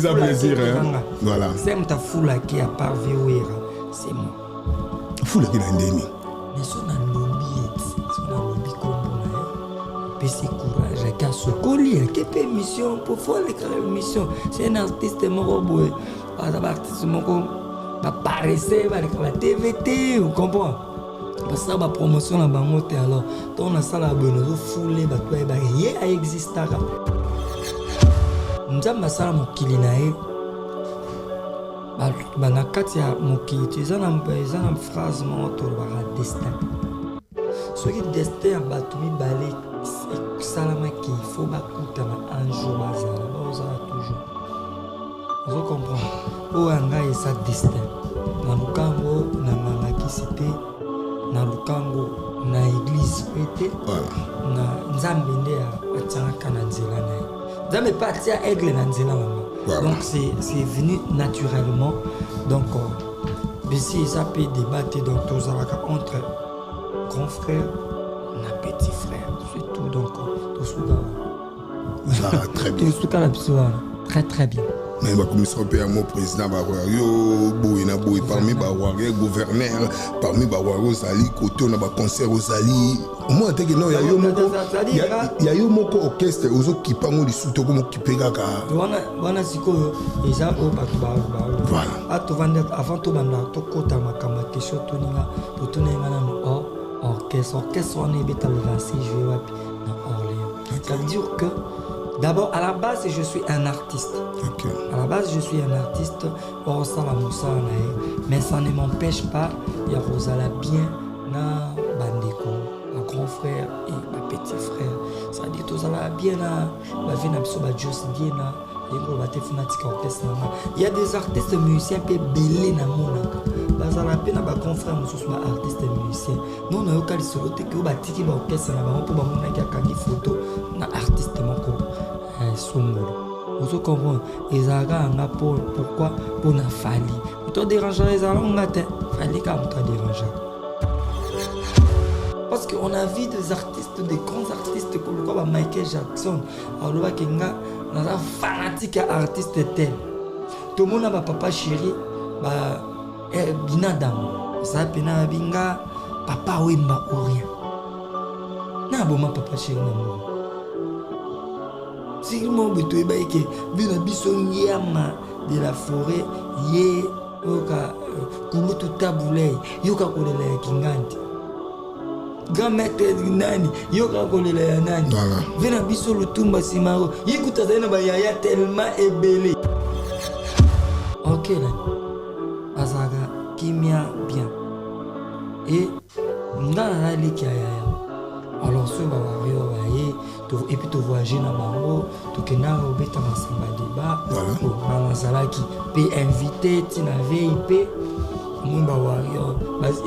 Ça plaisir, hein. Voilà. C'est un foule qui a part VOR, c'est moi. Foule qui n'a ndemi. Mais son lobby comme PC courage, qui a ce collier, qui fait mission pour faire les missions. C'est un artiste moko boy. Un artiste moko va paraître la TVT, vous comprenez? Parce que la promotion la bangote alors, on a ça la bonne foule, bah il existe là. Nous avons ça mon kilinae. Na kati ya mokili eza na phrase moko tolobaka destin soki destin ya bato mibale esalamaki ifo bakutana un jour bazala toujours ozo comprendre oyo ya ngai eza destin na lukango na ngangakisi te na lukango na église oyo te na nzambe nde atiangaka na nzela na ye nzambe mpe atia aigle na nzela nanga. Voilà. Donc c'est venu naturellement. Donc ici ça peut débattre donc tous entre grand frère et petit frère. C'est tout donc tout ça. Très bien. Tout ça très très bien. Mais la commission PMO président Bawario, Boina Boy parmi Bawario gouverneur, parmi Bawario Zali, côté on a concert aux Zali. Moi, il y a eu mon orchestre aux autres qui parlent du soutien comme qui payent. Voilà, c'est quoi? Et ça, voilà. Avant tout, on a tout côté ma question pour tourner un orchestre. Orchestre, on est bête à le 26 juillet dans Orléans. Ça veut dire que d'abord, à la base, je suis un artiste. Okay. À la base, je suis un artiste. Mais ça ne m'empêche pas. Il y a Rosala bien na bandeko, mon grand frère et ma petit frère. Ça dit tout ça bien na vie na biso ba Jos bien na. Il y a des artistes musiciens qui sont belés dans le monde. Bazala pe na ba grand frère mususu ba artiste musicien. Non na yoka lisolo te ke ba tiki ba orchestre na ba po ba mona ki akangi photo na artiste moko songolo. Vous comprenez? Et ça a pourquoi? Pour na fali. Pour déranger les allons matin. Fali comme toi déranger. Parce qu'on a vu des artistes, des grands artistes comme Michael Jackson. Alors là, Kenga, on a fanatique artiste tel. Tout le monde a papa chéri, Binadam. Ça pena binga, papa Wimba ou rien. Na bon papa chéri na si le monde est que vient bison yama de la forêt yé yoka kulu tutaboulay yoka kolela kinganti grand maître nani yoka kolela ya nani vient biso lutumba simaro yikuta zaina ba yaya tellement ébélé. OK là azaga kimia bien et ngana na liki ya alors ce bawario baye et puis tu voyager dans bango tu kena obeta masamba débat voilà mazalaki pe invité tina VIP mon bawario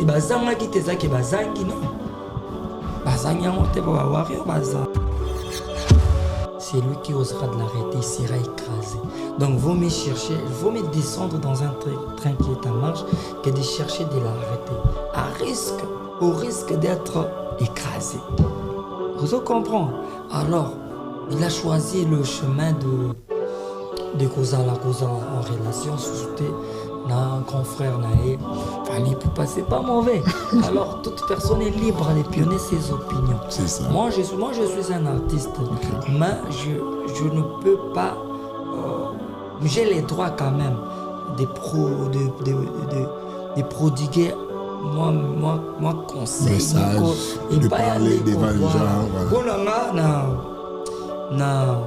bazanga ki tezaki bazangi non bazangi monte bawario baza c'est lui qui osera de l'arrêter, il sera écrasé. Donc vaut mieux chercher, vaut mieux descendre dans un train qui est en marche que de chercher de l'arrêter au risque d'être écrasé. Vous comprenez? Alors, il a choisi le chemin de Kozala en relation sous un grand frère naé. Il peut passer pas mauvais. Alors, toute personne est libre de pionner ses opinions. C'est ça. Moi, je suis un artiste, mais je ne peux pas. J'ai les droits quand même de prodiguer moi conseil de parler devant les gens voilà. Na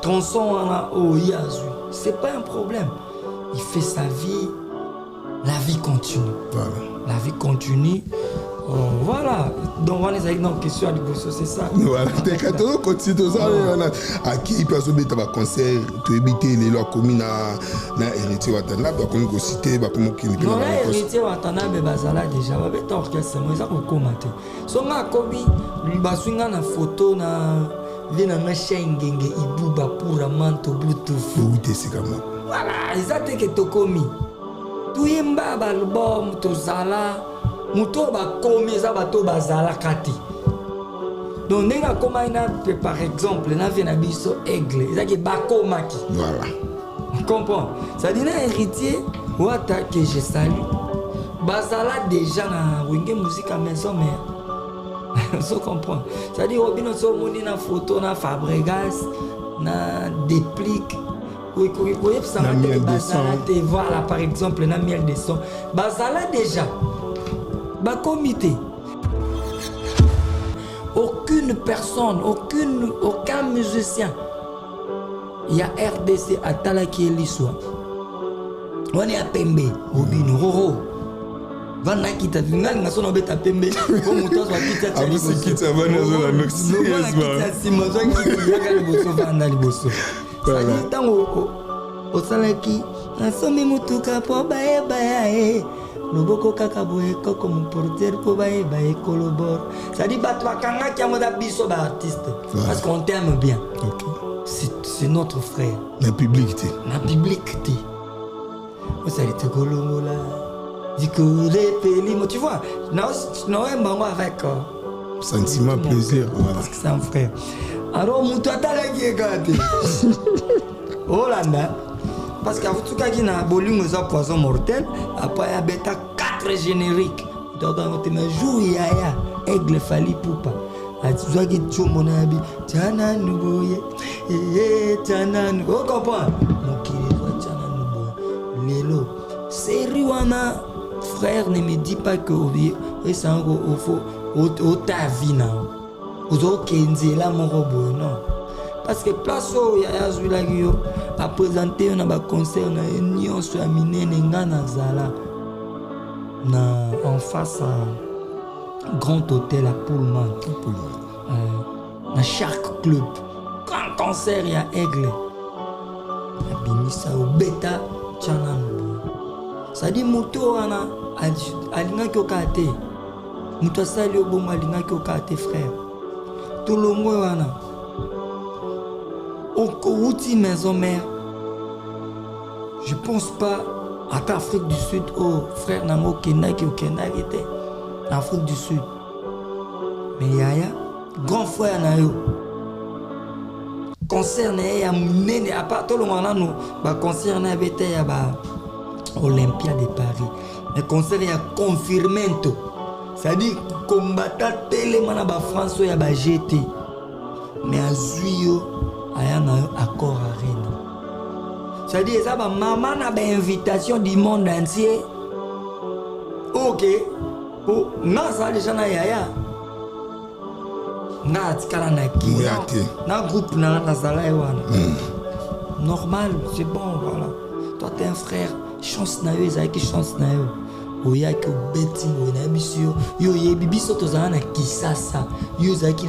tronçon c'est pas un problème, il fait sa vie, la vie continue. Voilà. La vie continue. Voilà, donc on est avec nos questions à l'évolution, c'est ça. Voilà, t'es qu'à tout continuer tout ça. À qui il peut se mettre à concert, tu éviter les lois communes na héritier Watanabe, comme go cité, comme qui ne peut pas. Non, héritier Watanabe bazala déjà, ba beta orchestre, moi ça ko commenter. So nga kobi baswinga na photo na vina na shengenge ibuba pour manto bluetooth. Oui, c'est comme ça. Voilà, ça te que to komi. Tu yemba album to zala muto ba komi za bato bazala kati. Donc nenga koma ina par exemple na vina biso aigle, ça que ba komaki. Voilà. comprends? Ça dit un héritier, ou attaque que je salue. Bazala déjà na wenge musique à maison mais ça comprend. Ça dit Robin so moni na photo na Fabregas na déplique. Oui, ça na miel de sang. Voilà par exemple na miel de sang. Bazala déjà. Ba comité. Aucune personne, aucun musicien. Il y a RDC à Talaki Eliswa. On est à Pembe, Robin Roro. Vana kita vingali ngasono beta Pembe. Comme toi soit kita Ah vous c'est qui ça va dans la nox sérieusement. Si moi je qui yaka liboso vanda liboso. Ça dit tango au salaki nasomi mutuka po bae bae. Loboko kaka boye koko mon porteur po bae bae kolobor. Ça dit bato akanga ki amoda biso ba artiste parce qu'on t'aime bien. OK. C'est notre frère. La publicité. La publicité. Vous allez te golongola. Dis que les pélimos, tu vois. Non, avec sentiment, plaisir. Voilà. Parce que c'est un frère. Alors, mon toi, t'as la gueule gâtée. Hollanda. Parce qu'à tout cas, il y a un volume de poison mortel. Après, il y a 4 génériques. Donc, on te joue, il y a aigle fali poupa. Atuzwaki chomonabi tana nuboye tana nuboye comprends mokili toi tana nuboye lelo série wana frère ne me dis pas que et ça au faux au ta vie na ozo kenzela moko boye non parce que place o ya zwilaki yo a présenter na ba concert na nyonso ya minene nga na zala na en face à Grand Hôtel à Pullman. Dans chaque club, grand concert, il y a Aigle. Abimisa au Beta, Tchanan. Ça dit Mouto, Alina Kyokate. Mouto Sali au bon Alina Kyokate, frère. Tout le monde, Wana. Au Kouti, maison mère. Je pense pas à l'Afrique du Sud, oh frère Nango Kenaki ou Kenaki était. Afrique du Sud. Mais Yaya, grand frère Nayo. Concert ya munene à part tout le monde nous ba concert na bete ya ba Olympia de Paris. Le concert ya confirmento. Ça dit combattant tellement na ba France ya ba GT. Mais azuyo aya na accord arena. Ça dit ça ba maman na ba invitation du monde entier. OK. Oh, non, ça déjà na yaya. Na tikala na ki. Na groupe na zala wana. Normal, c'est bon, voilà. Toi t'es un frère, chance na yo, ezaki chance na yo. Oya ki beti mo na bisio. Yo ye bibi soto za na kisasa. Yo zaki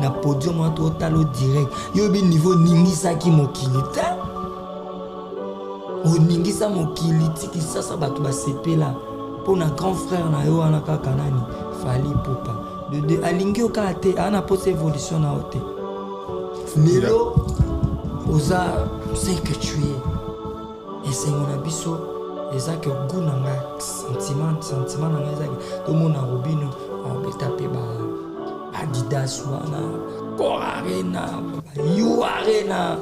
na podium wa to talo direct. Yo bi niveau ningisa ki mokili ta. O ningisa mokili tiki sasa batu ba sepela. Pour un grand frère na yo ana kaka nani fali poupa de alingi okate ana pose évolution na ote lelo oza c'est que tu es et c'est mon abisso eza que goût na nga sentiment na nga eza to mona robino betape ba Adidas wana Corarena You Arena.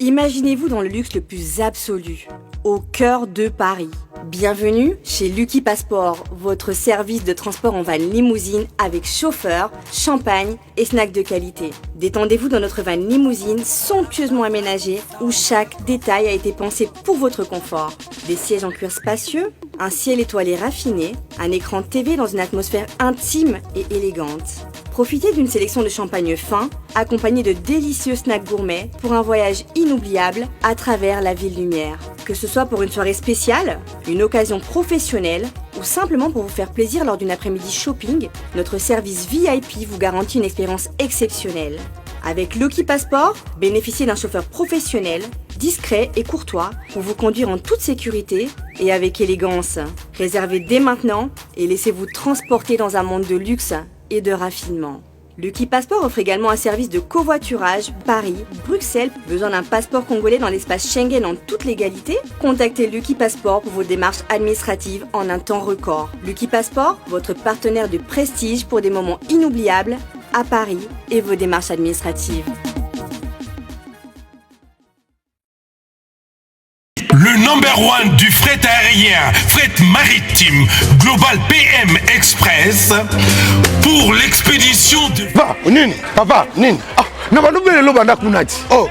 Imaginez-vous dans le luxe le plus absolu, au cœur de Paris. Bienvenue chez Lucky Passport, votre service de transport en van limousine avec chauffeur, champagne et snacks de qualité. Détendez-vous dans notre van limousine somptueusement aménagée où chaque détail a été pensé pour votre confort. Des sièges en cuir spacieux, un ciel étoilé raffiné, un écran TV dans une atmosphère intime et élégante. Profitez d'une sélection de champagne fin, accompagné de délicieux snacks gourmets pour un voyage inoubliable à travers la ville lumière. Que ce soit pour une soirée spéciale, une occasion professionnelle ou simplement pour vous faire plaisir lors d'une après-midi shopping, notre service VIP vous garantit une expérience exceptionnelle. Avec Lucky Passport, bénéficiez d'un chauffeur professionnel, discret et courtois pour vous conduire en toute sécurité et avec élégance. Réservez dès maintenant et laissez-vous transporter dans un monde de luxe et de raffinement. Lucky Passport offre également un service de covoiturage Paris, Bruxelles. Besoin d'un passeport congolais dans l'espace Schengen en toute légalité? Contactez Lucky Passport pour vos démarches administratives en un temps record. Lucky Passport, votre partenaire de prestige pour des moments inoubliables à Paris et vos démarches administratives. #1 du fret aérien, fret maritime, Global PM Express, pour l'expédition de... Papa, Nini. Na banobele lo banda kunati. Oh,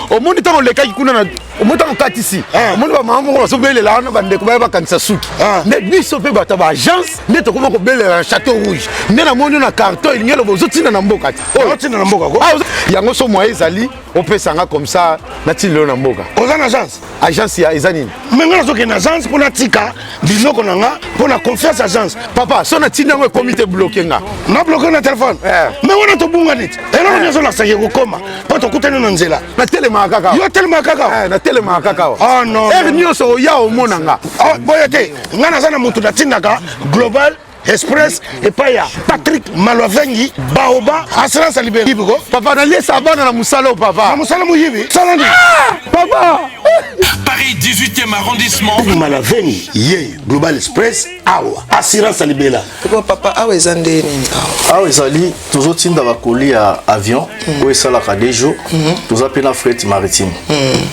omoni tango lekaki kuna na omoni tango katisi. Omoni ba mama ko so bele la na bande ko ba kanisa suki. Ne biso pe bata ba agence ne to ko bele na Château Rouge. Ne na moni na carton il ngelo bozo tina na mboka ti. Oh, tina na mboka ko. Yango so moye ezali opesanga comme ça na tilo na mboka. Oza na agence. Agence ya ezanini. Menga zo ke na agence pour na tika biloko nanga pour na confiance agence. Papa, so na tina ngo comité bloqué nga. Na bloqué na téléphone. Mais on a to bunga nit. Et non nyozo la kokoma poto kutana na nzela na telema kaka yo telema kaka na telema kaka oh non nyoso ya omonanga boyete ngana sana mutu na tindaka Global Express et paya Patrick Malovengi Baoba assurance libérée biko papa na lesa bana na musalo papa na musalo muyibi salani papa Paris 18e arrondissement Malovengi ye Global Express awa assurance libérée papa awa ezande nini awa ezali toujours tinda bakoli ya avion oyo esalaka des jours toza pe na fret maritime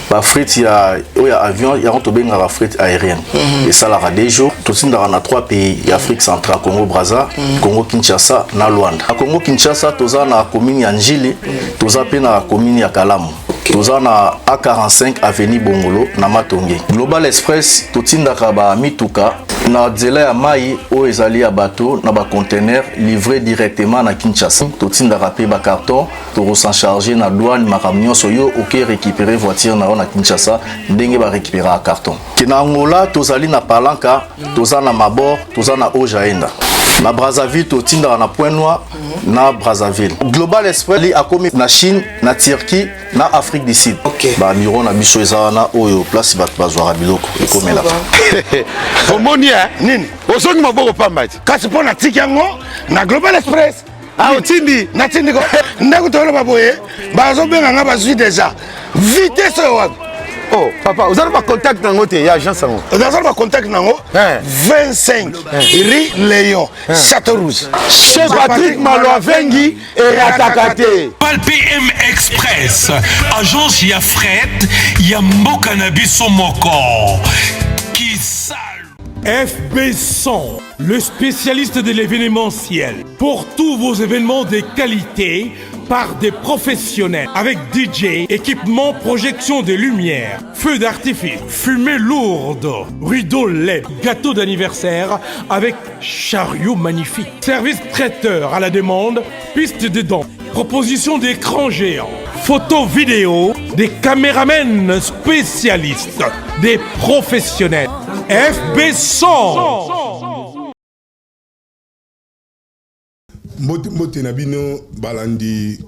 ba fret ya avion yango tobengaka fret aérienne esalaka des jours totindaka na 3 pays ya Afrique centrale Congo Brazza Congo Kinshasa na Luanda na Congo Kinshasa toza na commune ya Njili toza pe na commune ya Kalamu toza na A45 avenue Bongolo na Matonge Global Express totindaka ba mituka na nzela ya mai oyo ezali ya bateau na ba conteneur livré directement na Kinshasa totindaka pe ba carton to s'en charger na douane makambo nyonso yo oke récupérer voiture na Kinshasa ndenge ba récupérer carton kina Angola tozali na Palanka toza na Mabor toza na Ojaenda na Brazzaville totindaka na Point Noir na Brazzaville Global Express li akomi na Chine na Turquie na Afrique du Sud ba miro na biso ezana oyo place bato bazwaka biloko ekomela omoni nini osongi maboko pambati kasi pona tiki yango na Global Express otindi na tindi ko ndako tolo baboye bazo benga nga bazwi déjà vitesse wapi oh papa vous avez pas contact nango te ya agence nango vous avez pas contact nango 25 rue Léon Château Rouge chez Patrick Malovengi et Atakate PM Express agence ya fret ya mboka na biso moko qui sale FB100, le spécialiste de l'événementiel. Pour tous vos événements de qualité, par des professionnels, avec DJ, équipement, projection de lumière, feux d'artifice, fumée lourde, rideaux LED, gâteau d'anniversaire avec chariot magnifique, service traiteur à la demande, piste de danse, proposition d'écran géant, photo vidéo, des caméramens spécialistes, des professionnels. FB100. Mbote Nabino Balandi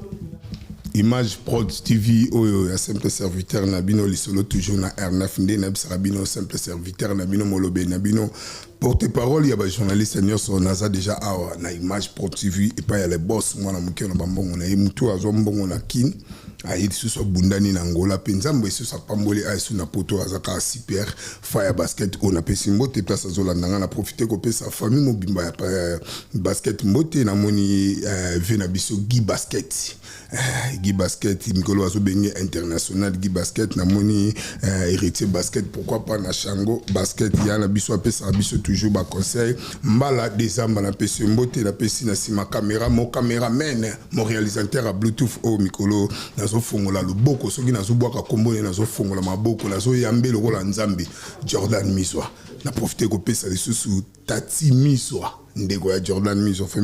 Image Prod TV oyo ya simple serviteur Nabino lisolo toujours na R9 nde Nabino simple serviteur Nabino Molobe Nabino porte-parole ya ba journaliste nyonso naza déjà awa na Image Prod TV et pas ya les boss mwana muke na bambongo na mutu azo mbongo na kin aidi suso bundani na Angola penzambo suso pamboli aisu na poto azaka super fire basket on a pesi mbote place azolanda na profiter ko pesa famille mobimba ya basket mbote na moni vena biso Guy Basket Guy Basket Mikolo azo benye international Guy Basket na moni héritier basket pourquoi pas na Chango Basket ya na biso pesa biso toujours ba conseil mbala décembre na pesi mbote na pesi na sima caméra mon caméraman mon réalisateur à Bluetooth au Mikolo nazo fongola loboko soki nazo bwaka kombone nazo fongola maboko nazo yambe lokola nzambe Jordan Miswa na profiter ko pesa lisusu Tati Miswa ndeko ya Jordan Miswa fait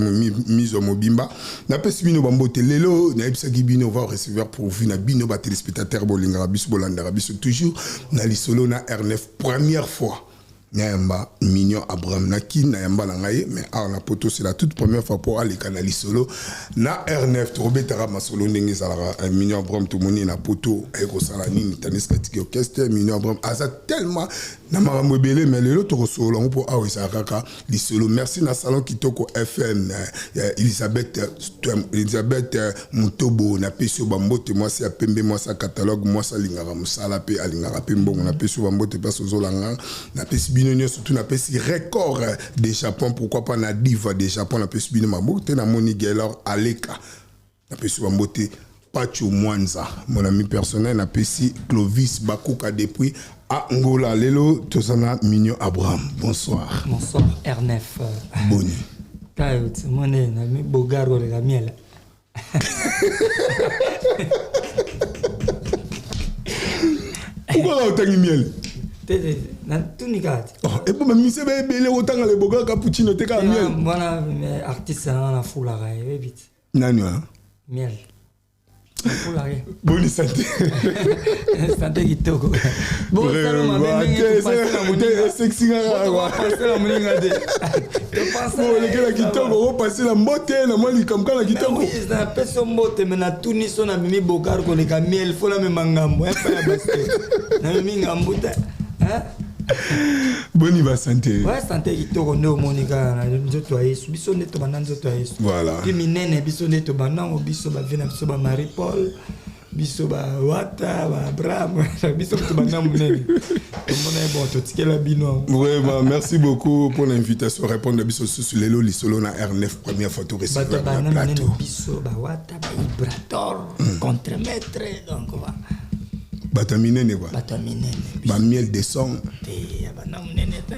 Miswa mobimba na pesi bino bambote lelo na ebisaki bino va recevoir pour vous na bino ba téléspectateur bolinga biso bolanda biso toujours na lisolo na R9 première fois Nayamba Mignon Abraham Naki Nayamba Langaye mais à la poto c'est la toute première fois pour aller canali solo na R9 Robetara Masolo ndenge zalara Mignon Abraham tout moni na poto eko salani ni taneska tiki orchestre Mignon Abraham asa tellement na marambo belé mais le autre solo on pour awe sakaka li solo merci na salon kitoko FM Elisabeth Mutobo na peso bambote moi c'est pembe moi ça catalogue moi ça lingara musala pe alingara pembongo na peso bambote peso zolanga na peso bino surtout na pesi record des Japon pourquoi pas na diva des Japon na pesi bino mabote na moni Gaylor Aleka na pesi bambote Pacho Mwanza, mon ami personnel, apprécie Clovis Bakuka depuis Angola. Lelo, Tosana Mignon Abraham. Bonsoir. Bonsoir, R9. Boni. Mon ami Bogaro de la miel. Pourquoi tu as miel? Et pour me c'est bien autant les bogas cappuccino te ka miel. Voilà, artiste na foula ga vite. Nani miel. Foula ga. Bonne santé. Santé kitoko. Bon sexy ga. Passer la moninga de. Bon le gars kitoko passer la mbote na mali comme quand la kitoko. Oui, ça pèse mbote mais na tuni so na mimi bogar ko le ka miel faut la même ngambo, pas la basse. Na mimi ngambo ta. Boni va santé. Ouais, santé kitoko ndo monika na nzoto ya Yesu. Biso neto bana nzoto ya Yesu. Voilà. Puis minene biso neto bana o biso ba vina biso ba Marie Paul. Biso ba Wata, ba Abraham, biso to bana munene. Bon, to tikela bino. Vraiment, merci beaucoup pour l'invitation. Répondre à biso sur les lolis solo na R9 première fois tout recevoir sur le plateau. Biso ba Wata, ba Ibrator, contre-maître donc voilà. Bataminene quoi. Bataminene. Ba miel de son. Ya bana munene ta.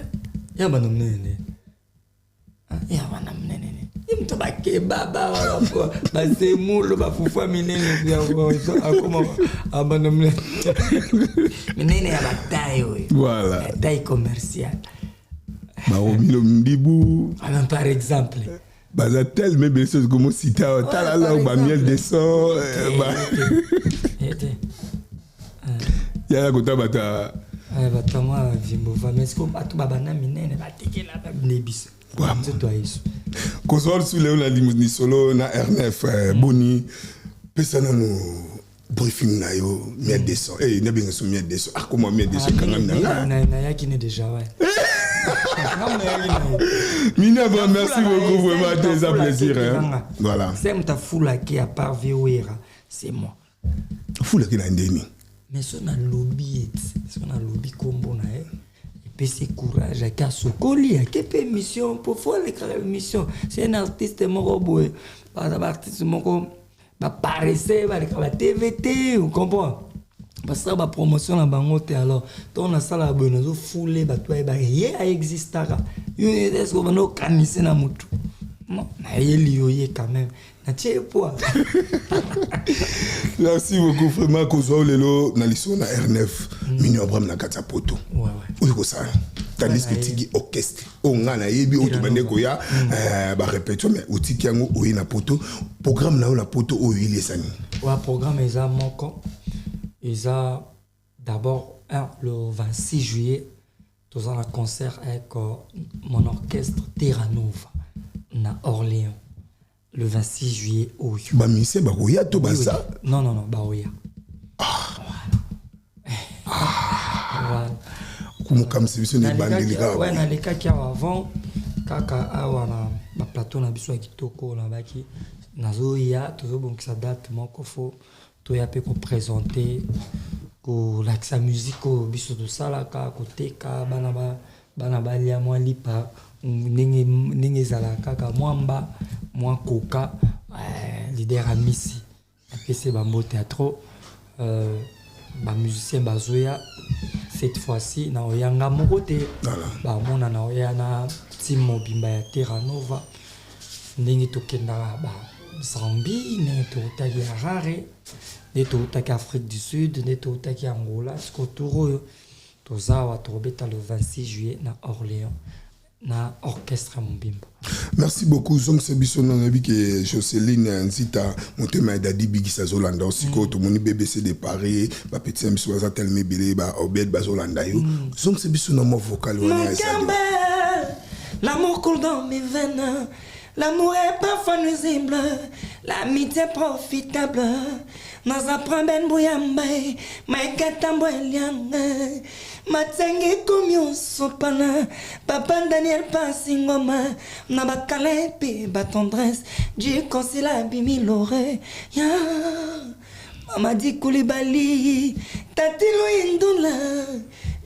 Ya bana munene. Ya bana munene. Imto ba kebaba wala ba semulo ba fufa minene ya akoma abana munene. Minene ya bataille. Voilà. Taille commerciale. Ba omilo mbibu. Même par exemple. Bazatel mais bien sûr comme cita talala ba miel de son. Ya kota bata. Bata moi vimbo va mais comme atu babana minene batekela ba nebis. C'est toi Yesu. Console sous les limousine solo na R9 Boni pesana no briefing na yo miel de son. Eh ne bien so miel de son. Ah comment miel de son quand même na ya qui ne déjà ouais. Mina merci beaucoup vraiment très un plaisir hein. Voilà. C'est mta foula qui à part Véouira, c'est moi. Foula qui na ndeni. Mais son a lobby combo na et puis c'est courage à Kasokoli à quelle mission pour faire les mission c'est un artiste mon robot pas un artiste mon va paraître va la TVT vous comprenez parce que la promotion la bangote alors ton a ça la bonne zo foulé ba toi ba yé existara est-ce qu'on va nous cancer na mutu non na yé quand même na tie poa. Merci beaucoup vraiment Kozwa lelo na liso na R9 Mignon Abraham na kata poto. Ouais. Oui ko ça. Tandis que tigi orchestre o ngana yebi o to bande ko ya ba répétition mais o tiki yango o na poto programme na o na poto o ile sani. Ouais programme eza moko. Eza d'abord le 26 juillet tous un concert avec mon orchestre Terra Nova na Orléans. Le 26 juillet au Yu. Bah, monsieur, bah, oui, to baza. Non, bah, oui. Voilà. Comme si vous avez bandé ouais, dans les cas qui avant, kaka awa na plateau na biso kitoko na baki nazo ya toujours bon que ça date mon kofo to ya pe ko présenter ko la musique ko biso to sala ka ko teka bana ba lia moi lipa ninge zala kaka mwamba moi coca leader à Missy et c'est bambo théâtre ba musicien bazoya cette fois-ci na oyanga mokote ba mona na oyana team mobimba ya Terra Nova ndenge tokenda ba Zambie ne totaki Harare ne totaki Afrique du Sud ne totaki Angola skotoro tozawa tobeta le 26 juillet na Orléans na orchestre Mbimba. Merci beaucoup. Donc c'est biso na nabi que Jocelyne Nzita motema dadi bigisa Zolanda aussi ko to moni BBC de Paris ba petit biso za telme belé ba Obed Bazolanda yo. Donc c'est biso na mo vocal wana ça. L'amour coule dans mes veines. L'amour est parfois nuisible, l'amitié profitable. Nous apprenons ben bouyamba, mais qu'attambouelianga. Matenge komyo sopana, papa Daniel Passingoma, nabakale pe ba tendresse, Dieu consila bimi l'oreille. Ya, Mama di Koulibaly, Tatilo Indula.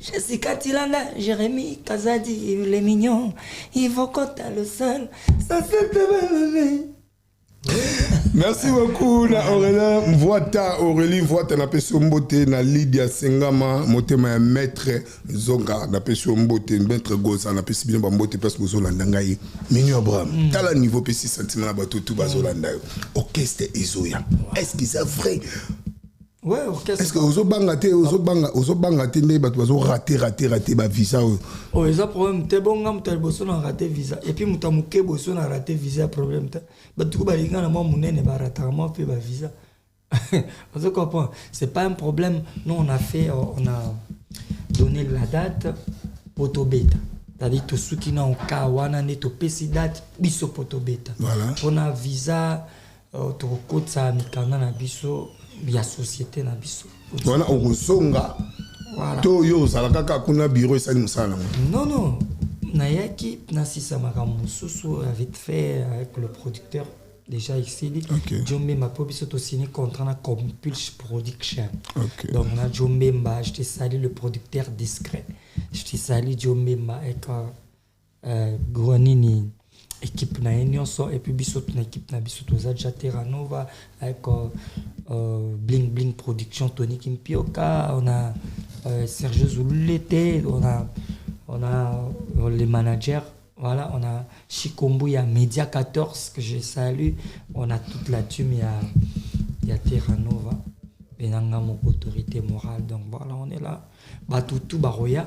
Jessica Tilanda, Jérémy Kazadi, les mignons, Yves Okota le seul, ça c'est te Merci beaucoup na Aurélien Aurélie Mvoata na peso mbote na Lydia Sengama motema ya maître Zonga na peso mbote maître Goza na peso bien mbote parce que Zolanda ngai Menu Abraham tala niveau pesi sentiment na bato tout bazolanda orchestre Ezoya est-ce que c'est vrai? Ouais, orchestre. Est-ce que ozo banga te ne bato bazo rater ba visa oh ça problème te bon ngam tel boso na rater visa et puis mutamuke boso na rater visa problème te bato ko balinga na mo munene ba rater mo pe ba visa on comprend c'est pas un problème nous on a donné la date poto beta c'est-à-dire tout ce qui na au cas wana ne to pesi date biso poto beta voilà on a visa to kotsa mikanda na biso ya société na biso voilà okozonga voilà to yo salaka kuna bureau ça nous ça non nayaki na sisa makambo susu vite fait avec le producteur déjà ici Jombe m'a pas biso to signé contrat na Compulse Production donc na Jombe m'a je te salue le producteur discret je te salue Jombe m'a avec Gronini équipe na nyonso et puis biso na équipe na biso to za Terranova avec Bling Bling Production Tony Kimpioka on a Serge Zulete on a les managers voilà on a Chikombu ya Media 14 que je salue on a toute la team il y a Terranova benanga mon autorité morale donc voilà on est là batutu baroya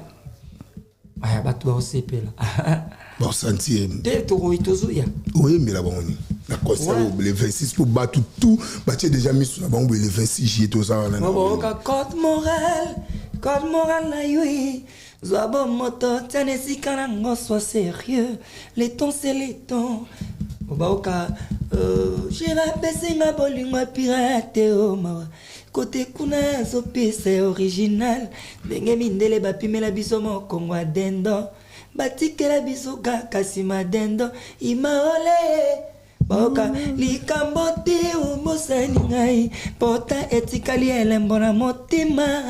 ouais batu ba CP là bon sentir oui mais là bon d'accord ça le 26 pour battre tout battu déjà mis sur la bombe le 26 juillet tout ça bon code moral na yui Zabo moto tianesi kanango sois sérieux les temps c'est les temps obaoka je vais baisser ma bolingo pirate o mawa côté kuna zo pese original ndenge mindele bapimela biso mokongo adendo batikela biso kaka sima dendo imaole boka likambo te umosani ngai pota etikali elembo na motima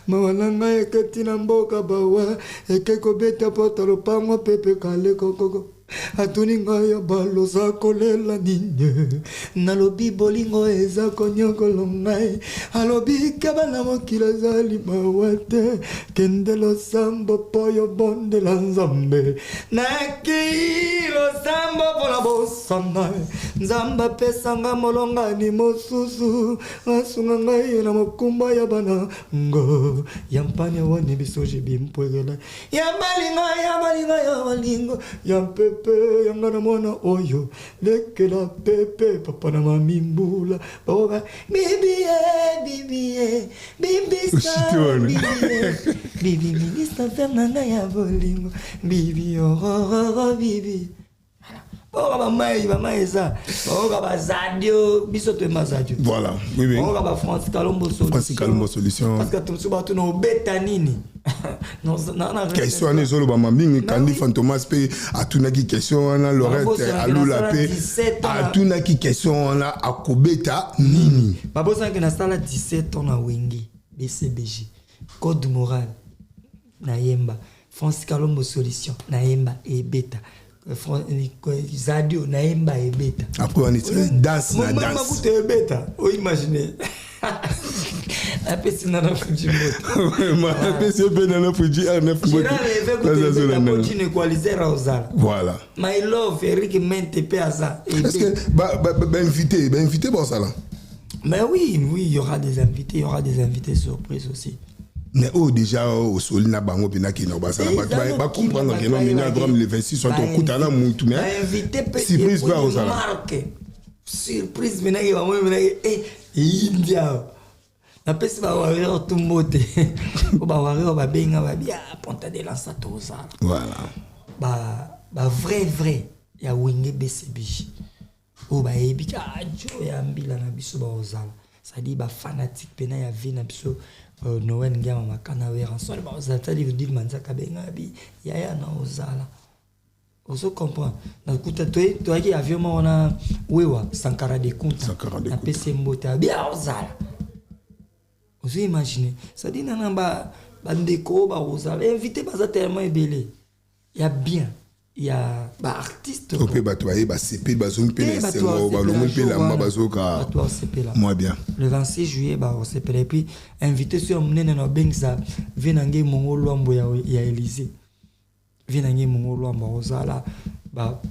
mawala ngai eketi na mboka bawa ekekobeta pota lopango pepe kale kokoko atuni ngai ya baloza kolela nini nalobi bolingo eza konyokolo ngai alobi kabala mokila ezali mawa te kende losambo po yo bondela nzambe nakei losambo mpona bosana nzambe apesanga molongani mosusu asunga ngai na mokumba ya bana ngo ya mpani awani biso jebimpwegela ya balingo ya pepe yangana mwana oyo lekela pepe papa na mami mbula baoba bibi ministre fernanda ya bolingo bibi ororo bibi Oga ba mai ça. Oga ba zadio biso to mazadio. Voilà. Oui. Oga ba France Kalombo solution. Parce que tout suba to no beta nini. Non question ani zolo ba mambingi kandi fantomas pe atunaki question ana Lorette alula pe atunaki question ana akobeta nini. Babosa que na sala 17 ans na wengi BCBG. Code moral na yemba. France Kalombo solution na yemba et beta. Zadio naimba ebeta après on est danse na danse maman vous ebeta o imaginer apesi na fuji moto vraiment apesi pe na fuji R9 moto continue equaliser ozala voilà my love Eric mente pe aza est-ce que invité bon ça là mais oui il y aura des invités surprises aussi. Mais déjà au sol na bango pina ki no basa ba comprendre que non mina drum le 26 sont au kutana mutu mais surprise ba osala surprise mina ki ba mo mina India na pesi ba warero tumbote ko ba warero ba benga ba bia ponta de lança toza voilà ba vrai ya wenge BCBG o ba ebika jo ya mbila na biso ba osala ça dit ba fanatique pena ya vie na biso Noël ngama makana wera nsole ba ozata li dire manzaka benga bi yaya na ozala oso comprend na kuta to aki avion mo na wewa Sankara de Kunta na pese mbota bia ozala oso imaginer ça dit na ba ndeko ba ozala invité ba za tellement ebele ya bien il y a bah artiste au peut bato ba CP bazon pe les sengo ba lo pe la mba bazoka moi bien le 26 juillet ba on CP et puis invité sur mnene no bengsa venange mongolo ambo ya Élysée venange mongolo ambo ozala ba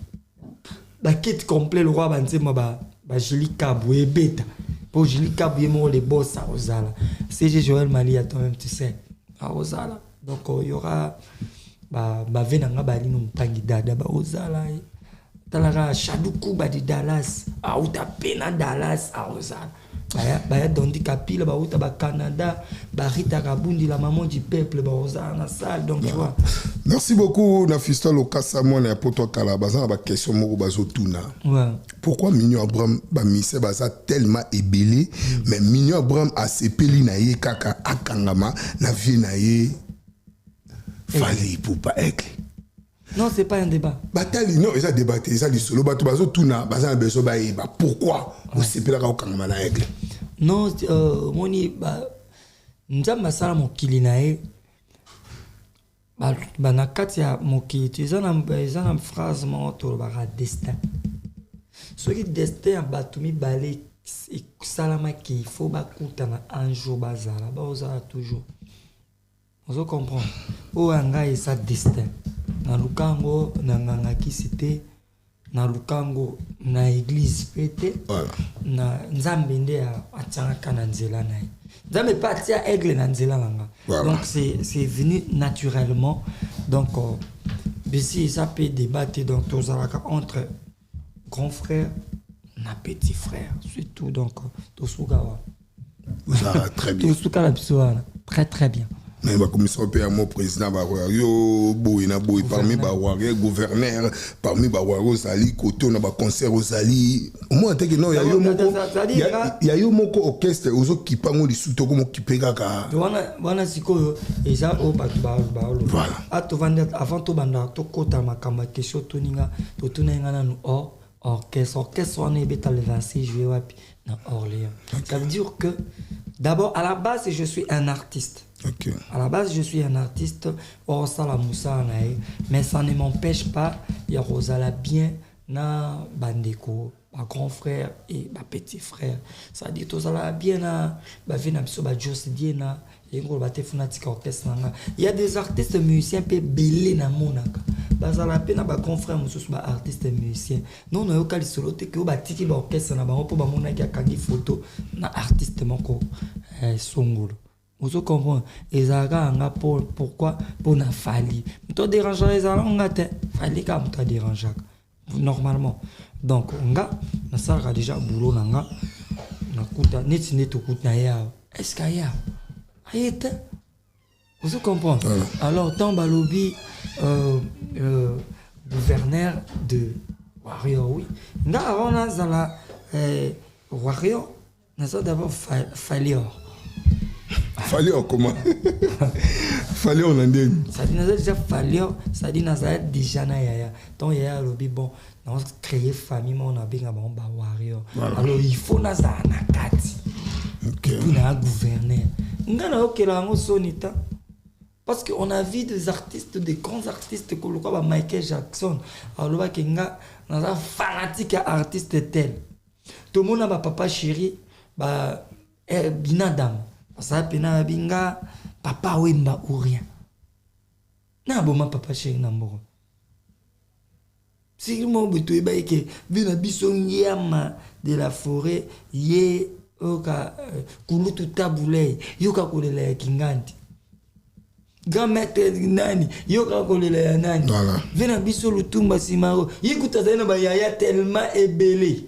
kit complet le roi banzema ba Julie Kabou et beta pour Julie Kabou mo les boss à ozala CG Joël Mali à toi-même tu sais à ozala donc il y aura ba venanga bali no mpangi dada ba ozala talaka shaduku ba di Dallas a uta pena Dallas a ozala ba dondi kapila ba uta ba Canada ba Rita Kabundi la maman du peuple ba ozala na salle donc tu vois. Merci beaucoup na Fiston Lokasa moi na poto kala bazana ba question moko bazotuna. Ouais. Pourquoi Mignon Abraham ba mise baza tellement ébélé mais Mignon Abraham a sepeli na ye kaka akangama na vie na ye fallait pour pas aigle. Non, c'est pas un débat. Batali non, ils ont débatté, ils ont dit solo bato bazo tuna, bazana beso ba pourquoi on sepela ka okangama na aigle. Non, moni ba nzamba sala mokili na ye ba na kati ya mokili tu ezana phrase mo to ba destin. Ce qui destin bato mi balé salama ki faut ba kutana un jour bazala ba ozala toujours. Vous comprenez? O anga et sa destin. Na lukango na nganga ki cité na lukango na église fete na nzambe nde atanga kana nzela na. Nzambe parti à aigle na nzela langa. Donc c'est venu naturellement. Donc ici ça peut débattre donc tozalaka entre grand frère na petit frère surtout donc tosukawa. Très bien. Tosuka la bisoana très très bien. Mais la commission européenne, mon président Baroyo, Boina Boy, parmi Baroyo, gouverneur, parmi Baroyo, Zali, côté on a concert aux Zali. Au moins, il y a eu mon orchestre, aux autres qui parlent de sous comme qui pega. Voilà, c'est quoi? Et ça, au voilà. Avant tout, banda, tout côté ma kama question, toninga, tout toninga nous orchestre, on est bêta le 26 juillet, dans Orléans. Ça veut dire que, d'abord, à la base, je suis un artiste. Okay. À la base, je suis un artiste, mais ça ne m'empêche pas, il y a Rosala bien, na bandeko, ma grand frère et ma petit frère. Ça dit tout ça bien, na vena biso ba Jos Diena, il y a des artistes musiciens pe belé na monaka. Bazala pe na ba grand frère mususu ba artiste musicien. Non no yoka lisolo te ke ba tiki ba orchestre na ba po ba monaki akangi photo na artiste moko songolo. Vous comprenez? Et ça a pourquoi? Pour na fali. Tu déranges les alongates. Fali comme tu déranges. Normalement. Donc, on a déjà boulot nanga. Na kuta net to kuta ya. Est-ce qu'il y a? Ayete. Vous comprenez? Alors, tant balobi gouverneur de Warrior, oui. Nga on a zala Warrior. Na ça d'abord Falior. Fallait comment? Fallait on en dit. Ça dit déjà fallait, ça dit ça déjà na yaya. Donc yaya lobi bon, on créer famille on a bien bon ba warrior. Alors il faut na za na kati. OK. Pour na gouverner. Ngana okela ngo sonita. Parce qu'on a vu des artistes, des grands artistes comme le Michael Jackson. Alors là kenga na fanatique artiste tel. Tout le monde a papa chéri ba binadam. Ça pena binga papa wemba ou rien. Na boma papa chéri namboro. Si mo buto eba ke vina bisonyama de la forêt ye oka kulutu tabulei yoka kolela kinganti. Grand-maître nani yoka kolela nani. Vina biso lutumba simaro yikuta zena ba yaya tellement ébélé.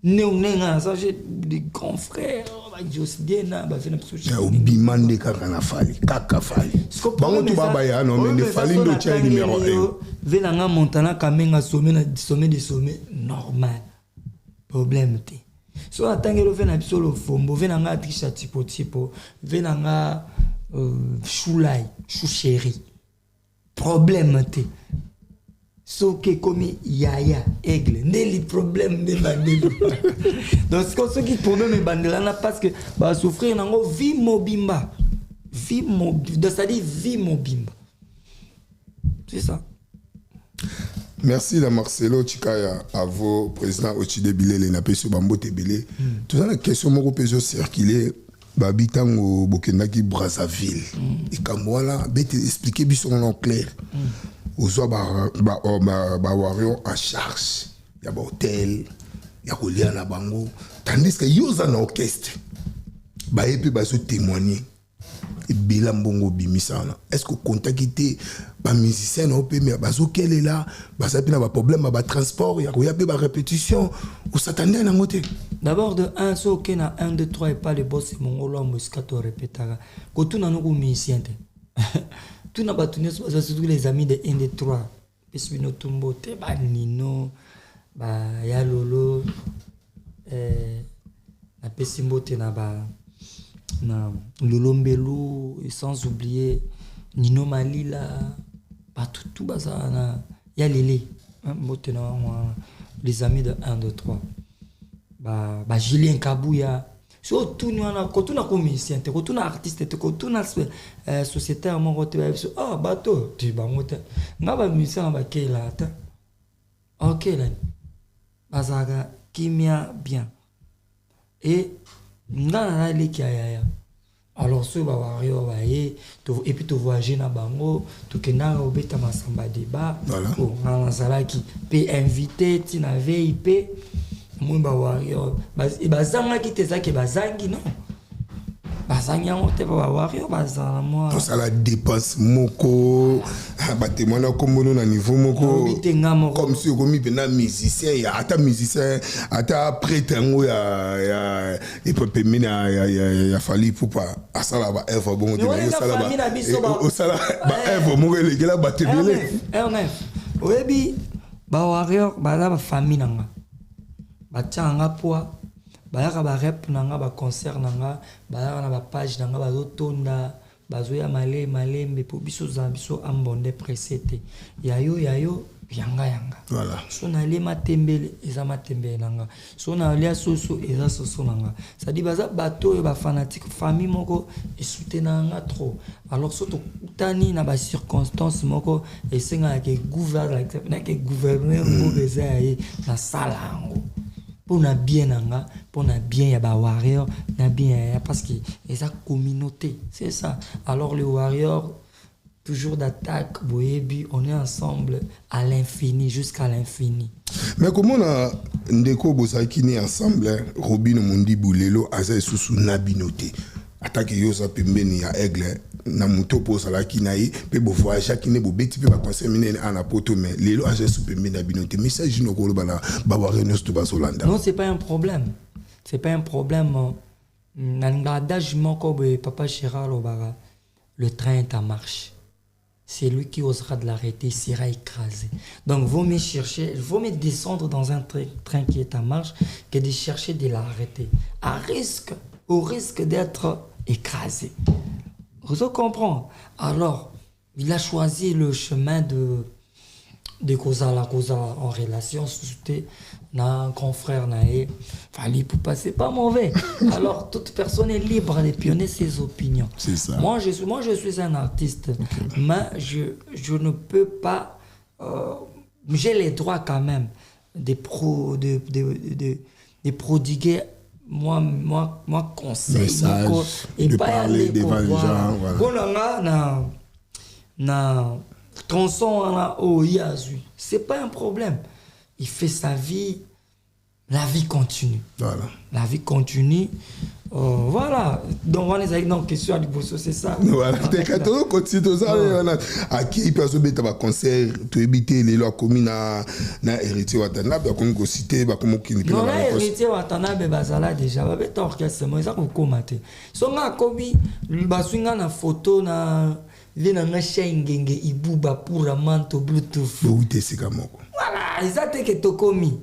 Néonenga ça j'ai des grands frères. Jos Diena ba vena biso ya obimande kaka na fali kaka fali bango tu baba ya no mais ne fali ndo tia numéro 1 vena nga montana kamenga sommet normal problème te so atangelo vena biso lo fombo vena nga trisha tipo vena nga choulai chou chéri problème te so que comme yaya aigle les problèmes de bandelo donc ce qui problème bandela parce que va souffrir nango vie mobimba c'est-à-dire vie mobimba c'est ça Merci à Marcelo Chikaya, à vos présidents Ochide Bilele, n'a pas sur Bambo Tebele. Tout ça, la question m'a repéré circuler. Babitan au Bokendaki Brazzaville. Et comme voilà, bête expliquer bien en clair. Aux soit warion en charge. Il y a un hôtel, il y a un lien à la bango. Tandis que yo un orchestre. Bah et puis bah se témoigner. Et Bela Mbongo Bimisana. Est-ce que contacté ba musicien on peut mais bazo quel est là, bah ça pina ba problème ba transport, il y a ba répétition ou s'attendait na ngote. D'abord de 1 so que na 1 2 3 et pas le boss mongolo moscato répétara. Ko tout na no musicien. Tout na ba tunyo surtout les amis de 1 2 3. Pesbino Tumbo te ba Nino ba ya Lolo na Pesimbo te na ba na Lolombelu et sans oublier Nino Malila pas tout bazar na ya Lélé les amis de 1 2 3 ba Julien Kabouya surtout nous on a quand on a commissaire quand on a artiste quand on a sociétaire mon côté ah bateau tu ba moto ngaba musicien ba kela ta OK là bazaga kimia bien et ngana les kia alors ce wario et puis tu voyager na bango tu kena obeta masamba débat oh na sala qui peut inviter tina VIP mon wario bazanga qui te zaki bazangi non bazangi on te wario bazala moi tout ça la dépense moko ba témoigner comme on a niveau moko comme si comme bena musicien ya ata musicien ata prêtre ngo ya et peut mina ya fali pour pas asala ba œuvre bon de sala ba o sala ba œuvre mo le gela ba tebele oyebi ba wario ba la famille nanga ba tanga poa bayaka ba rep nanga ba concert nanga bayaka na ba page nanga ba zotonda bazoya malembe po biso za biso ambonde presete yayo yanga voilà so na le matembele eza matembele nanga so na lia soso eza soso nanga ça dit baza bato ba fanatique famille moko et soutenanga trop alors surtout tani na ba circonstances moko et senga ke gouverneur mo bezaye na salango pour na bien nanga pour na bien ya ba warrior na bien parce que eza communauté c'est ça alors les warriors toujours d'attaque boyebi on est ensemble à l'infini jusqu'à l'infini mais comment on ndeko bosaki ni ensemble Robino Mundi Boulelo aza susu na binoté attaque yosa pembeni ya aigle na muto po sala kinayi pe bo voyage kine bo beti pe ba conseil mine ana poto mais lelo aja su pembeni na binoté message no ko bana ba wa renos to ba solanda non c'est pas un problème na adage moko papa Chira Lobara le train est en marche. C'est lui qui osera de l'arrêter, il sera écrasé. Donc, vaut mieux descendre dans un train qui est en marche que de chercher de l'arrêter. Au risque d'être écrasé. Vous comprenez? Alors, il a choisi le chemin de causa en relation. C'était un confrère naé. Fallait pour passer pas mauvais. Alors, toute personne est libre de pionner ses opinions. C'est ça. Moi, je suis un artiste. Okay. Mais je ne peux pas... j'ai les droits quand même de prodiguer moi conseil et de pas parler devant les gens. Voilà. Na tronçon c'est pas un problème. Il fait sa vie, la vie continue. Voilà. La vie continue. Voilà. Donc on est dans question du bosso, c'est ça. Voilà. T'es cadeau continue ça. À qui peut se mettre à concert, tu éviter les lois communes na héritier Watanabe, comme qu'on cité, comme qui n'est pas. Non, héritier Watanabe bazala déjà. Ba beta orchestre, moi ça ko komate. So nga kobi baswinga na photo na vina na shengenge ibuba pour manto bluetooth. Oui, c'est comme ça. Voilà, ils ont que tokomi.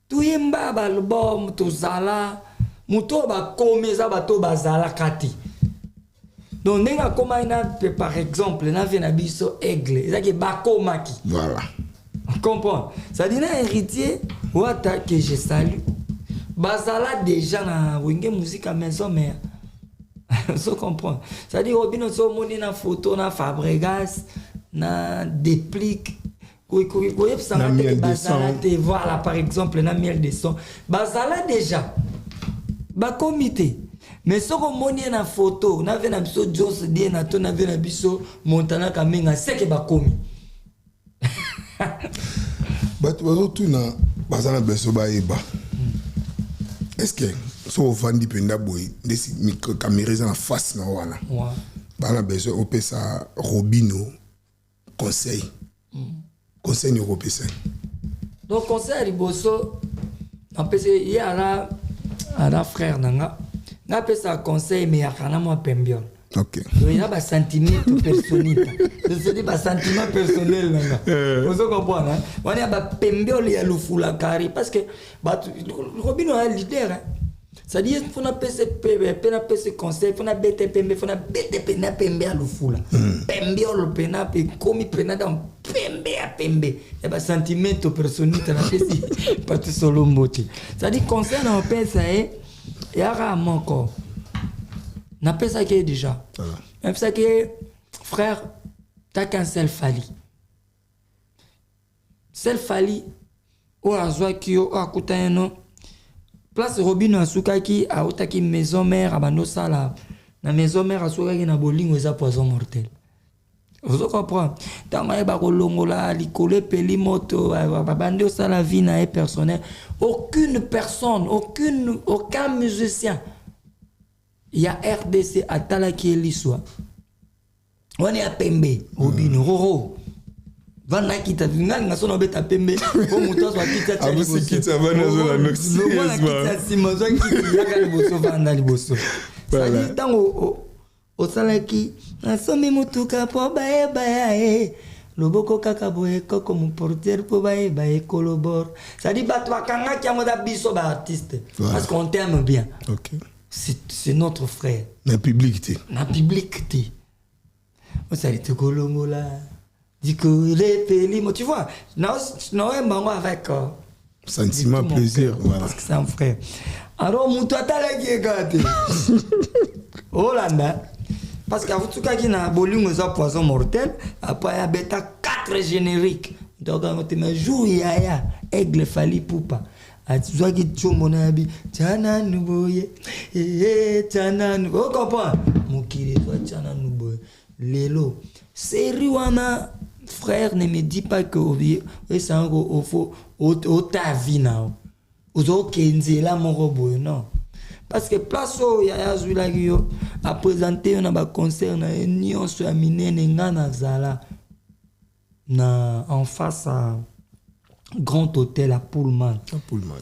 Tu yemba album to zala, muto ba komeza bato bazala kati. Donc nenga koma ina par exemple, na vient biso aigle, ça que ba komaki. Voilà. On comprend. Ça dit na héritier wata que je salue. Bazala déjà na wenge musique à maison mère. So comprend. Ça dit Robino so moni na photo na Fabregas na déplique ça miel de sang. Voilà, par exemple, na miel de sang. Bazala déjà. Ba comité. Mais ce qu'on montre na photo, na ve na biso Joss die na to na ve na biso Montana Kamenga, c'est que ba komi. Bato tout na bazana beso ba eba. Est-ce que so vandi penda boy des micro caméras en face na wana. Ouais. Bana beso on peut ça Robino conseil. Conseil européen. Donc conseil riboso en PC il y a là frère nanga. Na pe ça conseil mais akana mo pembion. OK. Il y a des sentiments personnels. C'est des sentiments personnels nanga. Vous comprenez hein? On a ba pembion ya lufula kari parce que Robino est leader. C'est-à-dire faut na PC conseil, faut na bete pembe, faut na bete pena pembe à lufula. Pembion le pena pe komi pena dans pembe à pembe. Il y a des sentiments personnels na PC pas tout solo mboti. C'est-à-dire conseil na PC il y a encore. N'a pas ça qui est déjà. Même ça qui est frère, t'as qu'un seul fali. Seul fali, ou à Zouaki, ou à Koutaino. Place Robin à Soukaki, à Otaki maison mère, à Banosala. La maison mère à Soukaki, na boling, ou à poison mortel. Vous comprenez? Tant que vous longola, l'icole, pelimoto, babande ça la vie n'a personnel. Aucune personne, aucun musicien. Il y a RDC à Talaki et l'Issoua. On est à Pembe, Robin, Roro. Vana kita vingal na sona beta Pembe. Ko muto so kita tcha. Abu sikita vana zo la noxi. No mona kita simozo kita yaka liboso vanda liboso. Voilà. Ça dit au salaki nasomi mutuka po bae bae loboko kaka boye koko mu porter po bae bae kolobor. Ça dit batwa kanga ki amoda biso ba artiste parce qu'on t'aime bien. OK. C'est notre frère. Na publicité. Na publicité. On s'est dit kolongola. Dit que les pelimo, tu vois. Non bango avec sentiment plaisir voilà. Parce que c'est un frère. Alors mutu atala ki egate. Hollanda. Parce qu'à tout cas, il y a un poison mortel. Après, il y a bêta 4 génériques. Donc, on a jour, il y a aigle fali poupa. A tu vois qui tu mon abi, tana nuboye, tana nuboye. Vous comprenez? Moukiri, tana nuboye. Lélo. Seriwana, frère, ne me dis pas que c'est un faux. Au ta vie, non. Aux autres, Kenzi, là, mon robot, non. Parce que place où il y a Zulagio a présenté un concert na union sur Aminene ngana zala na en face à Grand Hôtel à Pullman. À Pullman.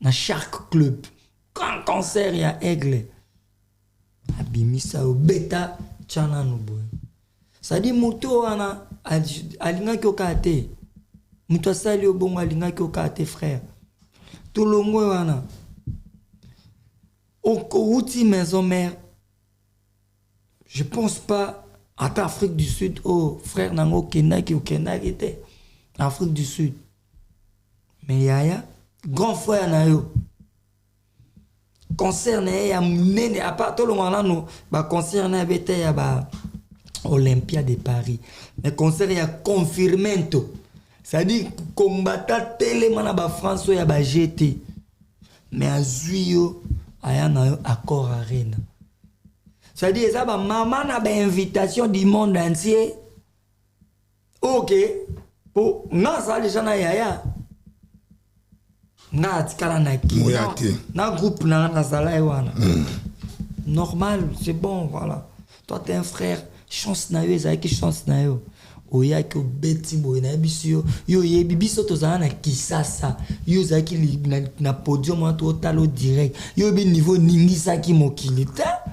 Na Shark Club. Grand concert il y a Aigle. Abimisa au beta chana nuboy. Ça dit muto ana alinga ki okate. Muto sali obongo alinga ki okate frère. Tout le monde wana. Au maison mère, je pense pas à l'Afrique du Sud, oh frère Nango Kenaki ou Kenaki était Afrique du Sud. Mais il y a grand frère Nayo. Concert il y a mené à part tout le monde nous ba concert na bete ya ba Olympia de Paris. Mais concert il y a confirmé tout. Ça dit combattant tellement na ba France ya ba GT. Mais à Zuyo ayana accord arena. Ça dit ça ba maman na ba invitation du monde entier. OK. Pour na ça les gens na yaya. Na tikala na ki. Na groupe na sala wana. Normal, c'est bon voilà. Toi t'es un frère, chance na yo, ça qui chance na yo. Oya ko beti boy na biso yo yebi biso tozana na kisasa yo zaki na podium to talo direct yo bi niveau ningisa ki mokilita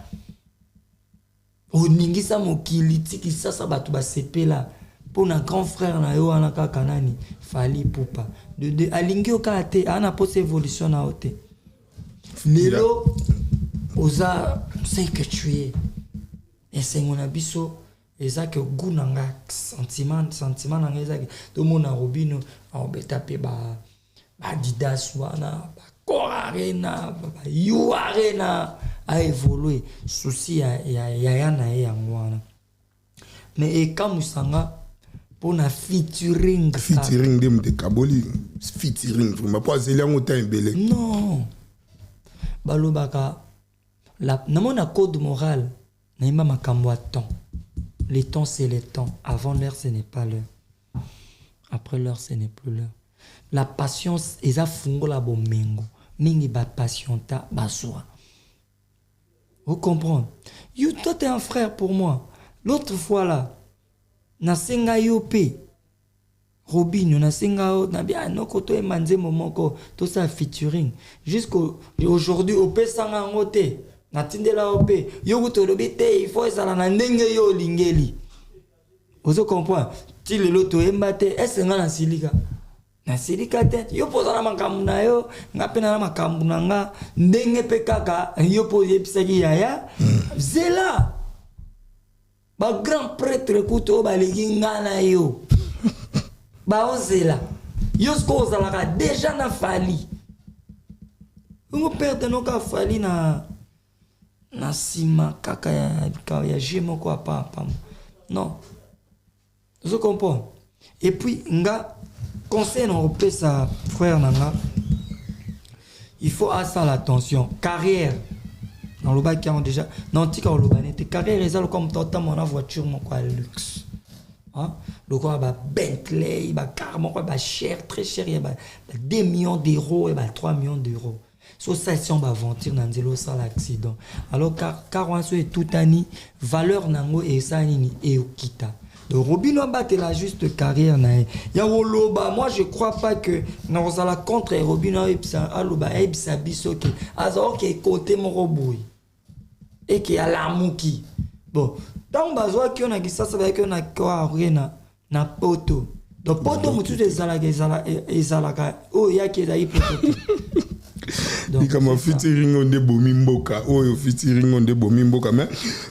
o ningisa mokiliti kisasa batu ba sepela pour un grand frère na yo ana kaka nani fali poupa de alingi okate ana pose évolution na ote lelo oza c'est que tu es et c'est mon abiso et ça que goût nanga sentiment nanga ezaki to mona Robino a betape ba Adidas wana ba Core Arena ba You Arena a évolué souci ya na ya ngwana mais et quand musanga pour na featuring de mte kaboli featuring vraiment pas zelia ngota embele non balobaka la namona code moral naimba makambo à temps les temps c'est les temps avant l'heure ce n'est pas l'heure après l'heure ce n'est plus l'heure la patience eza fungola bomengo mingi ba patienta baswa vous comprenez you toi t'es un frère pour moi l'autre fois là na senga yope Robinho na senga na bien no koto emanze momoko tout ça featuring jusqu'au aujourd'hui au pesanga ngote na tindela ope yo kutolobi te il faut ça na ndenge yo lingeli vous comprenez ti lelo to embate esenga na silika te yo poza na makambu na yo nga pena na makambu na nga ndenge pe kaka yo po yebisaki yaya zela ba grand prêtre kuto ba legi nga na yo ba ozela yo sko ozalaka déjà na fali ngo perde no ka fali na sima kaka ya jemo ko pa non je comprends et puis nga conseil non repé sa frère nanga il faut avoir l'attention carrière dans le bac qui ont déjà non tika au lobanete carrière est comme tota mon voiture mon quoi luxe hein le quoi ba Bentley ba car mon quoi ba cher très cher il ba 2 millions d'euros et ba 3 millions d'euros so ça si on va aventure dans zéro ça l'accident alors car on soit tout ani valeur nango et ça nini et okita de Robinho battre la juste carrière na ya woloba moi je crois pas que nous allons contre Robinho ipsa aloba ipsa bisoki azor que côté mon roboi et qui a la mouki bon tant bazwa qui on a ça ça va que on a quoi na poto donc poto mutu ezalaka oh ya qui est poto donc comme featuring on de bomimboka oh featuring on de bomimboka mais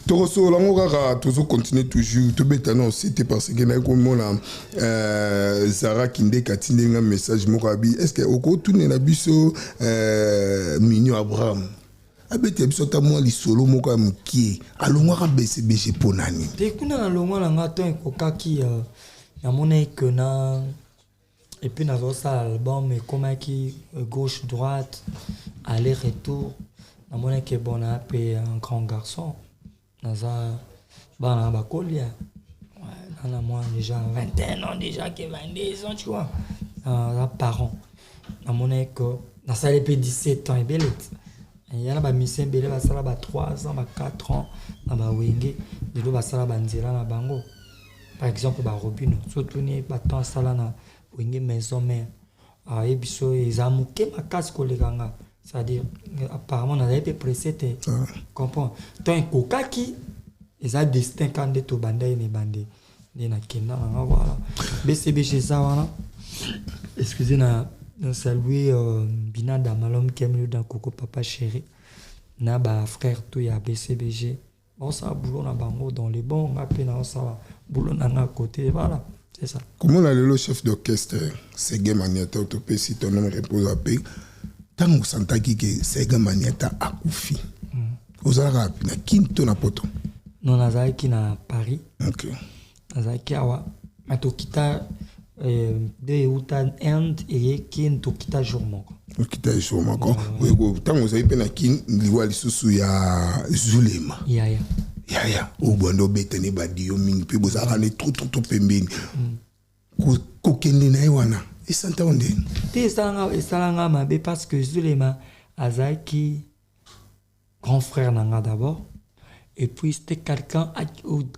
to so la ngora to continuer toujours to betano c'était parce que na ko mona Zara Kinde katinde nga message moko abi est-ce que oko tourner na biso Minio Abraham abete biso ta moi li solo moko amukie alongwa ka BCBG ponani te kuna na longwa na ngato ekokaki na mona que na et puis dans ça album mais comme qui gauche droite aller retour na mona que bon a pe un grand garçon na za bana ba kolia ouais na moi déjà 21 ans déjà qui 22 ans tu vois na parents na mona que na ça les 17 ans et belé il y a ba mission belé ba sala ba 3 ans ba 4 ans na ba wenge de lo ba sala ba nzela na bango par exemple ba Robinho surtout ni ba temps sala na wenge maison mère a ebiso ezamuke makasi kolekanga c'est-à-dire apparemment on avait été pressé te comprends tant kokaki eza destin quand to banda ne bande ni na kenda na voilà BCBG ça wana excusez na saluer Binada Malom Kemlu dans Coco Papa Chéri na ba frère tout ya BCBG on ça boulot na bango dans les bons on a pena ça boulot na côté voilà. C'est ça. Comment le chef d'orchestre Sega Maniata autopé si ton nom repose à paix tant que sentaki que Sega Maniata a koufi ozara na kinto na poto non nazaki na Paris OK nazaki awa atokita de utan end et kin tokita jour moko okita jour moko oui tant que ozali pe na kin liwa lisusu ya Zulema ya o bondo betene badio mingi pe bozara ne trop pembeni ko kende na wana et santa onde te salanga mabe parce que Zulema azaki grand frère nanga d'abord et puis c'était quelqu'un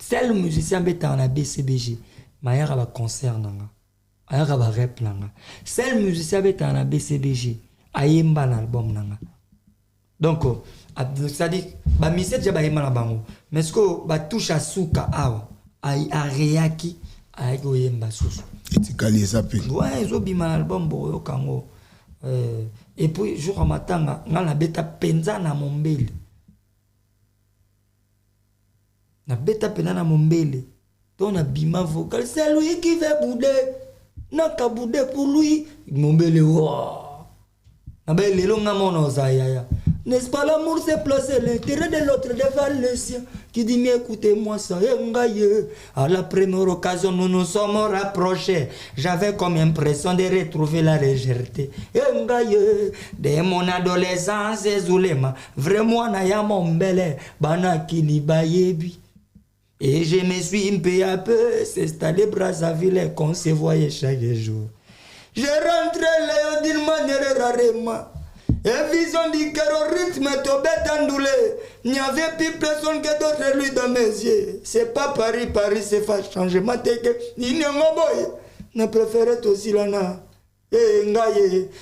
seul musicien beta na BCBG mayara ba concert nanga ayaka ba rap nanga seul musicien beta na BCBG ayemba na album nanga donc c'est-à-dire ba mise déjà ba yemba na bango mais ce que ba touche à suka awa ay areaki ay go yemba susu etikali esape ouais zo bima album boyo kango et puis jour matanga ngala beta penza na mombele na beta pena na mombele ton abima vocal c'est lui qui fait bouder na ka bouder pour lui mombele wa na bele lo nga mono za ya N'est-ce pas l'amour, c'est placer l'intérêt de l'autre devant le sien. Qui dit, mais écoutez-moi ça, à la première occasion, nous nous sommes rapprochés. J'avais comme impression de retrouver la légèreté. De mon adolescence, Zulema, vraiment, naya mon bel banakini bayebi. Et je me suis peu à peu s'installé Brazzaville et qu'on se voyait chaque jour. Je rentrais là d'une manière rarement. Et vision du cœur au rythme tobet endoulé. Il n'y avait plus personne que d'autre lui dans mes yeux. C'est pas Paris, Paris c'est fait changement. Il n'y a pas boy. Ne préférait aussi là.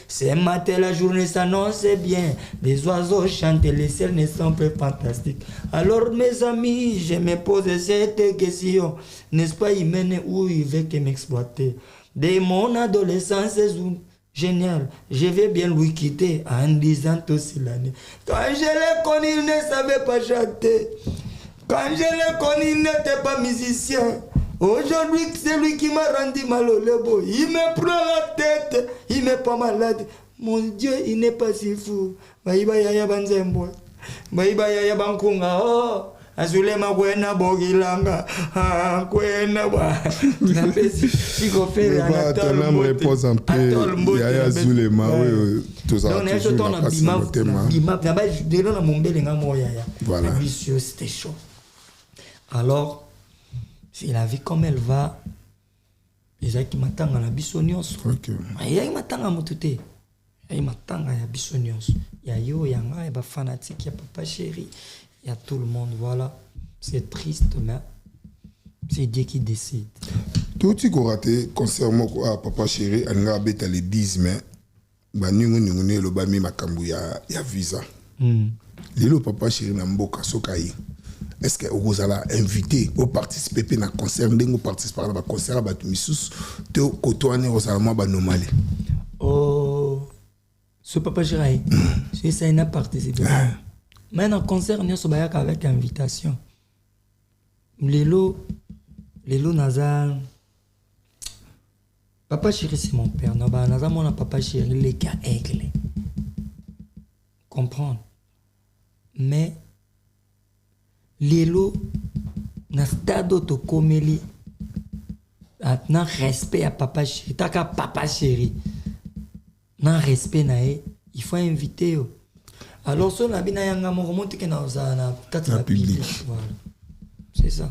Ce matin la journée s'annonce bien. Les oiseaux chantent et les ciels ne sont pas fantastiques. Alors mes amis, je me pose cette question. N'est-ce pas il mène où il veut que m'exploiter? De mon adolescence, c'est génial. Je vais bien lui quitter en disant aussi l'année. Quand je l'ai connu, il ne savait pas chanter. Quand je l'ai connu, il n'était pas musicien. Aujourd'hui, c'est lui qui m'a rendu malheureux. Il me prend la tête, il me pas malade. Mon Dieu, il n'est pas si fou. Baïba yaya banzembo. Baïba yaya bankunga. Oh, azulema kwena bogilanga. Ah, kwena ba. Si go faire un ton âme repose en paix. Yaya Zulema, oui, tout ça. Donc, je tourne en bimap. Là-bas, je donne à mon bel yaya. Voilà. Vicieux, c'était chaud. Alors, si la vie comme elle va, les gens qui m'attendent à la bissonios. Il y a qui m'attendent à moutouté. Il y a qui m'attendent à la bissonios. Il y a yo, il y a un fanatique, il y a papa chéri, il y a tout le monde. Voilà. C'est triste, mais c'est Dieu qui décide. Tout ce qu'on a raté concernant papa chéri, on a bêta les 10 mai. Bah, nous, le bami makambu, il y a visa. Le papa chéri n'a pas sokaï. Est-ce que vous allez inviter au participer à un concert, vous participez à un concert, vous allez côtoyer aux Allemands normales? Oh, ce papa Jiraï, c'est ça, il n'a participé. Mais dans le concert, nous sommes avec invitation. Lélo Nazar, papa chéri, c'est mon père. Nazar, mon papa chéri, les gars aiglés. Comprendre. Mais Lélo, na stade to komeli, na respect à papa chéri, taka papa chéri, na respect nae, il faut inviter. Alors sur la bina yanga mo remonte que na quatre la public. Voilà, c'est ça.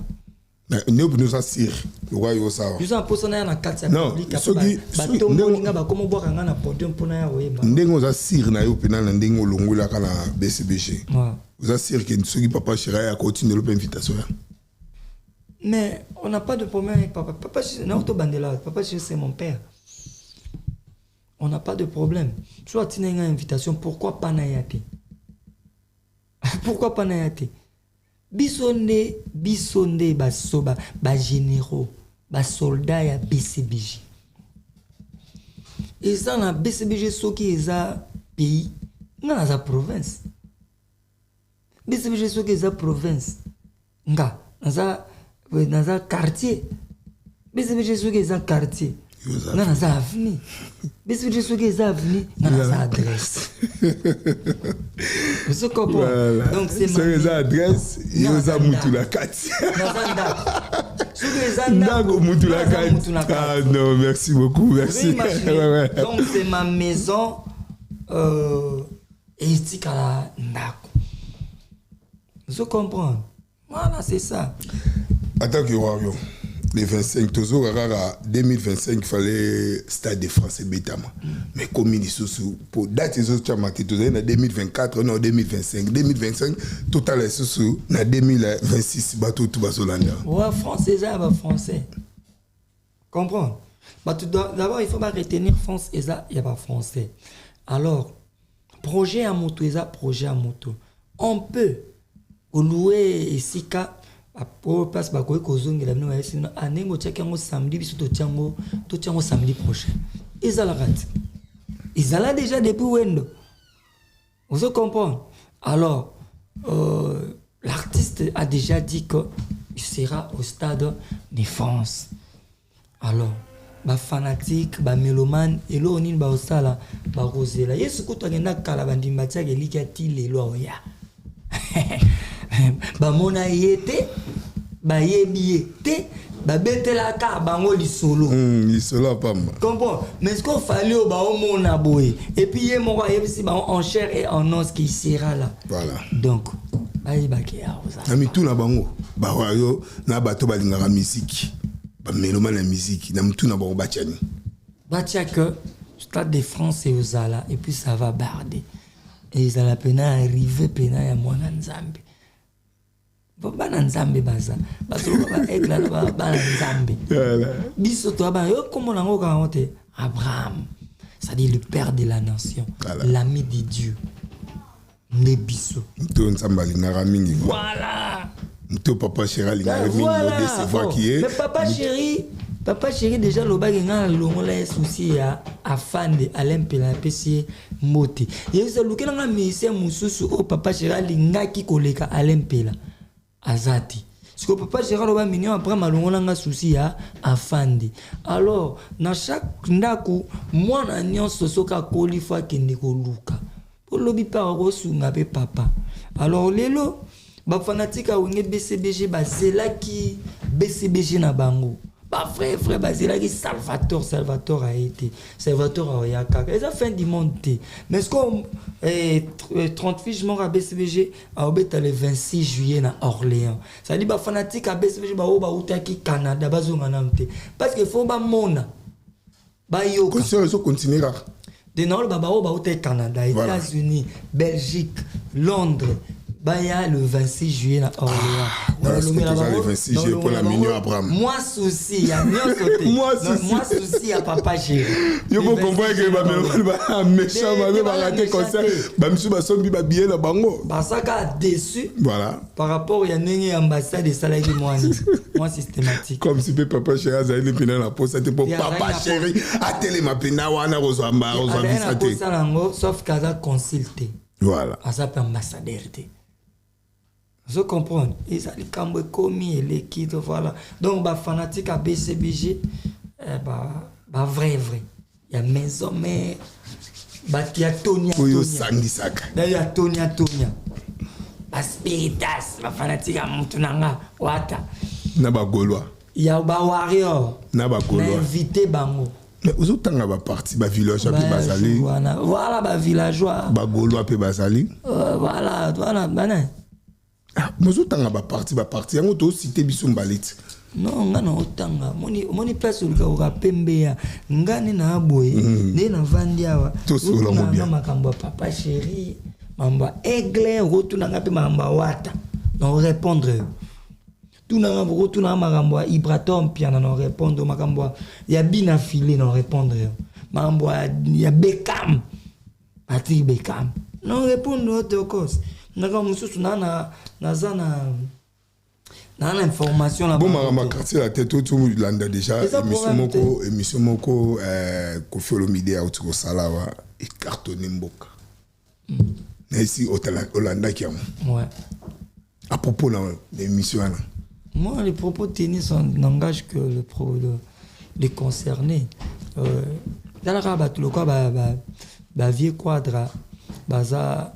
Nous nous assure, le roi yosa. Nous en posant na quatre la public. Bato molinga ba komo boka ngana podium pona ya weba. Ndengo za sir na yo pena na ndengo longola kana BCBG. Vous assurez que ceux qui papa chéri a continué l'invitation. Mais on n'a pas de problème avec papa. Papa chéri, papa chéri c'est mon père. On n'a pas de problème. Soit tu as une invitation, pourquoi pas naïate? Pourquoi pas naïate? Bisonde, basoba, généraux, soldats ya BCBG. Et ça, na BCBG, ce qui est un pays, dans la province. BCBG, ce qui est la province. Dans un quartier. BCBG, ce qui est un quartier. Dans un avenue. BCBG, ce qui est un avenue. Dans un adresse. Vous comprenez? Donc, c'est ma adresse. Il y a un Moutoula 4. Ah non, merci beaucoup. Merci. Donc, c'est ma maison. Et ici, vous comprenez? Voilà, c'est ça. Attends que Wario, les 25, toujours à 2025, il fallait Stade de France et Bétama. Mais comme il dit, pour date, ils ont marqué tout ça, en 2024, non, 2025. 2025, total, c'est en 2026, bateau tout basolanda. Ouais, français, ça va français. Comprends? D'abord, il faut pas retenir France, et ça, il n'y a pas français. Alors, projet à moto, et ça, projet à moto. On peut louer ici, pour place bakoy kozongi la noa sino anengo tchakango samedi biso to tchango samedi prochain. Izala rat. Izala déjà depuis wendo. Vous comprenez? Alors l'artiste a déjà dit que il sera au stade de France. Alors ba fanatique ba mélomane et lo nini ba osala ba rosela yesu kuto ngenda kala bandimba tia ke liki ati lelo ya ba mona yete ba yebi te ba betela ka bango lisolo lisolo pamba comprends mais ce qu'on fallait au ba mona boy et puis yé moko yebisi ba en chair et en os qui sera là voilà donc ayi ba ke ya oza na mitu na bango ba yo na bato balingaka musique ba mélomane la musique na mitu na bango batiani batia que Stade de France et Ozala et puis ça va barder et ils allaient pena arriver pena ya mwana nzambe bana nzambe baza basolo ba egla ba bana nzambe biso to ba yo comme nango ka honte Abraham c'est-à-dire le père de la nation l'ami de Dieu ne biso to nzamba lingaka mingi voilà to papa chéri lingaka mingi modeste voix qui est mais papa chéri déjà lo bagenga longola souci ya afande alempela pesi moti yesa lukela nga mise mususu o papa chéri lingaki koleka alempela azati parce que papa chéri lo ba minyo après malongola nga souci ya afande alors na chaque ndaku mwana nyonso soka kolifa kende koluka lobi pa kosunga pe papa alors lelo ba fanatique a wenge BCBG ba zelaki BCBG na bango ba frère ba zelaki Salvatore a été Salvatore a yaka et ça fin du monde mais ce qu'on 38 je mort à BCBG a obeta le 26 juillet na Orléans ça dit ba fanatique a BCBG ba oba utaki Canada bazonga namte parce que faut ba mona ba yo continuera de non baba au Canada, États-Unis, Belgique, Londres. Baya le 26 juillet à Orléans. Le 26 juillet pour la mignon Abraham. Moi souci, à moi souci à papa chéri. Yo faut comprendre que ba méchant va rater concert. Ba monsieur ba sombi ba billet na bango. Basaka déçu. Voilà. Par rapport ya nenge ambassade de salaki moi systématique. Comme si papa chéri a le pena la poste c'était pour papa chéri a télé ma pena wana rozamba rozambisate. Sauf kaza consulté. Voilà. Asa ambassadeur. Je comprends. Ils allaient camber commis l'équipe, voilà. Donc, bah, fanatique à BCBG, bah, vrai. Il y a maison, mais, bah, il y a Tonia. D'ailleurs, Tonia. Bah, Spiritas, bah, fanatique à Moutounanga, Wata. Naba Gaulois. Il y a bah, Warrior. Naba Gaulois. Invité Bango. Mais aux autres, on va partir, bah, villageois, puis Basali. Voilà, bah, villageois. Bah, Gaulois, puis Basali. Voilà, bah, mozo tanga ba parti yango to cité biso mbalit non ngana otanga moni place uka pembe ya ngani na boye ne na vandi awa to solo mo bien makambo papa chéri mamba aigle rotuna ngape mamba wata non répondre tout na ngabo rotuna makambo Ibratom piana non répondre makambo ya bina filé non répondre mambo ya Beckham Patrick Beckham non répondre de cause naka mususu na information là bon ma quartier la tête tout landa déjà émission moko Koffi Olomide a autour sala wa et cartonné mboka na ici Olanda qui ouais à propos de l'émission là moi les propos tennis n'engagent que les concernés dans la rabat le quoi ba vieux quadra baza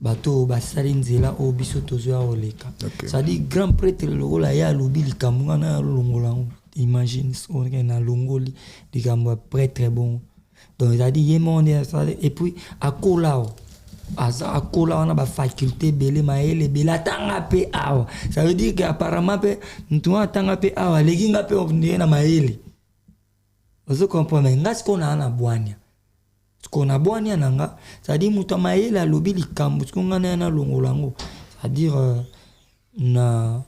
bato basali nzela o biso tozo oleka ça dit grand prêtre le rola ya lobi likamwa na longola imagine on na longoli likamwa prêtre bon donc ça dit yemonde et puis akola on a ba faculté belé maele bela tanga pe awa ça veut dire que apparemment pe ntwa tanga pe awa leginga pe on na maele vous comprenez ngas qu'on a na bwania qu'on a boania nanga ça dit muta maela lobi likambo qu'on a na longolango ça dire na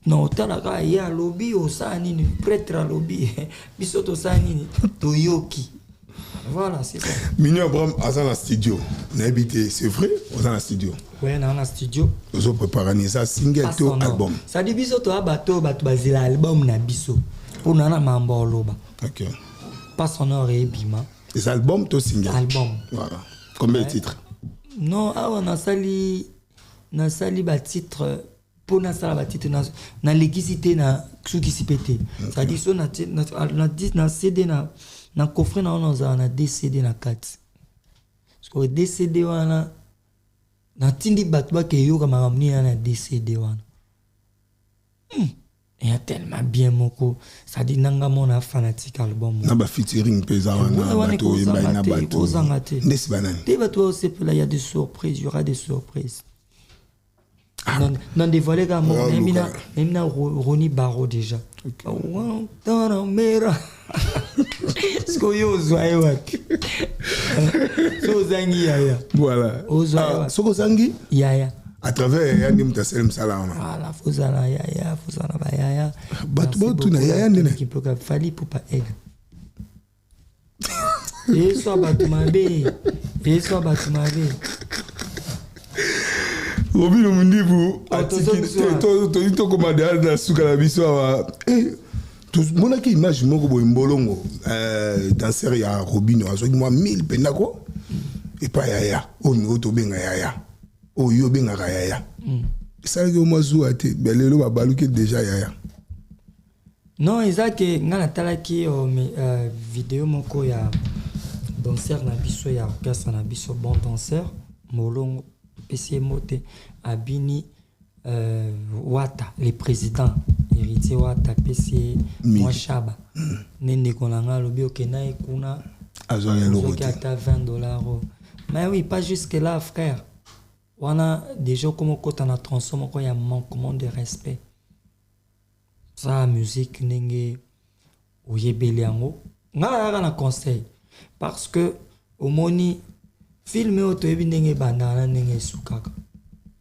otala ka ya lobi osani ni prêtre lobi bisoto sani toyoki voilà c'est ça Mignon Abraham dans la studio n'habité c'est vrai dans la studio ouais dans la studio nous ont préparé ça single to album ça dit bisoto abato bato bazila album na biso pour nana mambo loba OK pas sonore et bima. Les albums, toi single. Album. Voilà. Combien de titres? Non, on a sali ba titre pour na sala batite na l'électricité na suki sipete ça dit so na CD na coffre na DCD na 4 parce que DCD wana na tindi batba ke yo kama ramni na DCD wana il y a tellement bien moko ça dit nanga mona fanatique album na ba featuring pesa wana bato yeba na bato ndesi banani te bato c'est là il y a des surprises il y aura des surprises non dévoilé comme même Ronnie Barreau déjà dans la mer ce que yo zoye wapi so zangi yaya voilà soko zangi yaya à travers yandi mtasel msala wana voilà fozala yaya fozala ba yaya bato na yaya ndene qui peut fali pour pas egg et so batumabe Robino Mundibu atiki to komanda na suka la biso awa monaki image moko boye mbolongo danser ya Robino azoki mwa 1000 pendako epa yaya oyo tobenga yaya oyo bengaka yaya esalaki omwa zuwa te belelo babaluki déjà yaya non ezake nga natalaki video moko ya danser na biso ya orchestre na biso bon danseur molongo PC Mote Abini Wata le président héritier Wata PC Mwashaba nende konanga lobi okena ekuna azoki ata $20 mais oui pas jusque là frère on a déjà comme kota na transforme ko ya manquement de respect ça musique nenge oyebeli yango nga na conseil parce que au moni film oto yebi ndenge bandana ndenge sukaka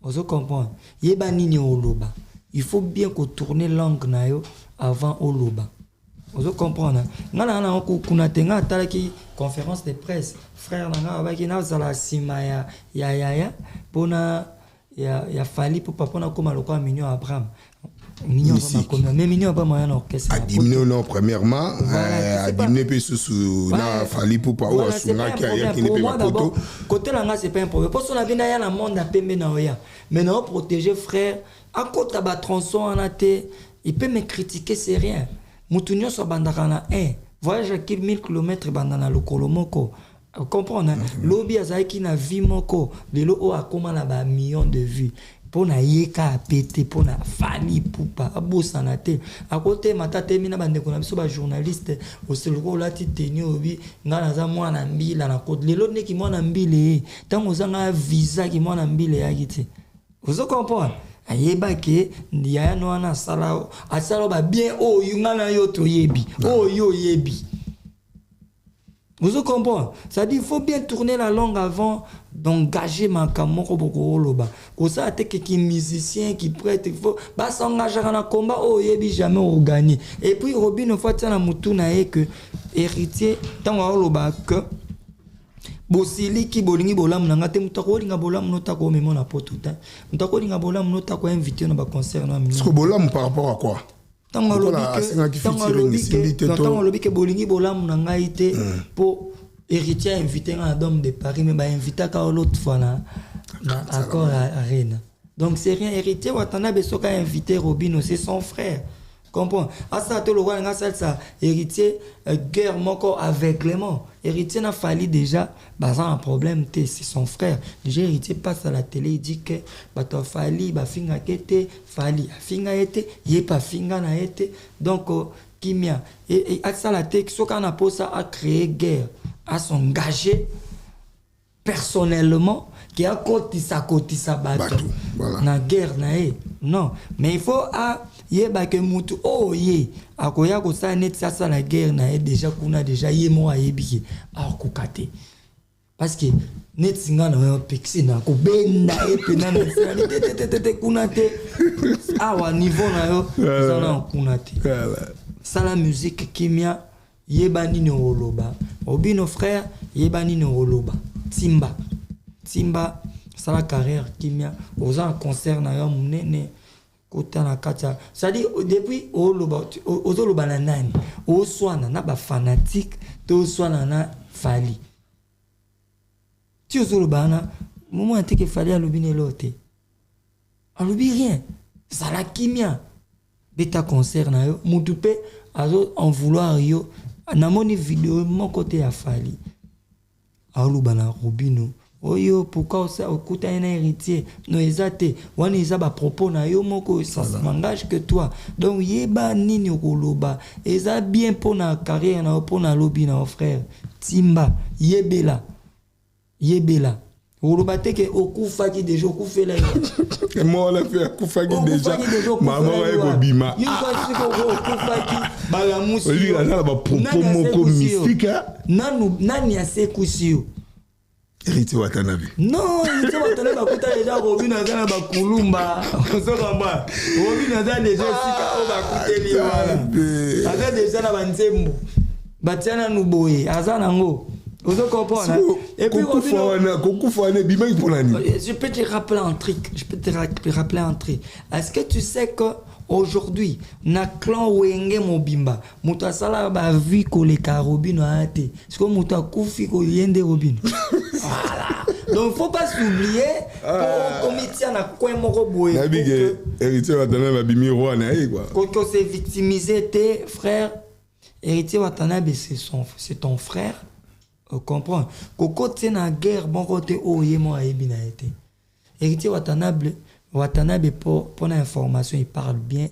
ozo comprendre yeba nini oloba il faut bien ko tourner langue na yo avant oloba ozo comprendre ngana na ko kuna tenga talaki conférence de presse frère nanga abaki na zala sima ya pona ya fali pour papa na koma lokwa minyo Abraham Mignon pas mais mignon pas moyen orchestre a diminué non premièrement a diminué peu sous na fali pour pas ou asuna qui a qui ne peut pas poto côté là c'est pas un problème parce qu'on a bien ya na monde a pembe na oya mais non protéger frère à côté ba tronçon en até il peut me critiquer c'est rien mutunyo so bandaka na voyage à 1000 km bandana lokolo moko comprendre lobby azaki na vie moko lelo o akoma na ba millions de vues pour na yeka pété pour na fali poupa abosana te à côté matate mina bande ko na biso ba journaliste au seloko lati teni obi ngana za mwana mbila na code lelo neki mwana mbile tango zanga visa ki mwana mbile yakiti vous comprenez ayeba ke ndiya no ana sala asala ba bien o yungana yo to yebi o yo yebi. Vous comprenez? Ça dit il faut bien tourner la langue avant d'engager ma kamoko boko loba. Ko ça te qui musicien qui prête il faut ba s'engager dans le combat oh yebi jamais au gagner. Et puis Robin fois tana mutu na e que héritier tango loba que bosili ki bolingi bolam nanga te mutako linga bolam notako memo na potuta. Mutako linga bolam notako invité na ba concert na mimi. Est-ce que bolam par rapport à quoi? Tango lobi ke bolingi bolam na ngai te pour héritier invité un homme de Paris mais ba invité ka l'autre fois na accord à Rennes. Donc c'est rien héritier watana besoka invité Robino c'est son frère. Comprends? Asa to le roi nga ça héritier guerre moko aveuglement. Héritier n'a fallu déjà bazan un problème c'est son frère. Déjà héritier passe à la télé il dit que bato fali ba finga kete fali finga été yé pas finga na été donc kimia et asa la télé soka na posa a créer guerre à s'engager personnellement qui a kotisa bato voilà. Na guerre na non mais il faut a yeba ke mutu oh ye akoya ko sa net ça la guerre na déjà kuna déjà ye mo ayebi a kokate parce que net singa na yo pixi na ko benda e pena na te kuna te awa niveau na yo ça na kuna te ça la musique kimia yeba nini oloba obino frère yeba nini oloba timba ça la carrière kimia aux en concert na yo munene kota na kacha ça dit depuis oloba na nani o swana na ba fanatique to swana na fali ti oloba na moment que fali alobi ne lote alobi rien ça la kimia beta concert na yo mutu pe azo en vouloir yo na moni vidéo mon côté a fali aluba na Robino oyo pourquoi ça okuta un héritier no ezate wana eza ba propos na yo moko ça m'engage que toi donc yeba nini okoloba eza bien pour na carrière na pour na lobby na frère timba yebela okoloba te ke okufaki déjà okufela et moi on a fait okufaki déjà maman va ekobima okufaki bala musi lui là ba propos moko mystique nani asekusi yo Héritier Watanabe. Non, Héritier Watanabe bakuta déjà Robin azana bakulumba. Ozokamba. Robin azana déjà sika o bakuteli wana. Azana déjà na banzembo. Batiana nuboye, azana ngo. Ozokopona. Et puis Kokufana bima pour l'année. Je peux te rappeler un truc. Est-ce que tu sais que aujourd'hui na clan wenge mobimba mutu asala ba vie ko le Robin ate parce que mutu akufi ko yende Robin voilà donc faut pas s'oublier pour comité na coin moko boye na bige héritier Watanabe ba bimi roi na quoi ko se victimiser tes frères héritier Watanabe c'est ton frère comprends koko tena guerre bon côté oye mo ayebina été héritier Watanabe pour l'information il parle bien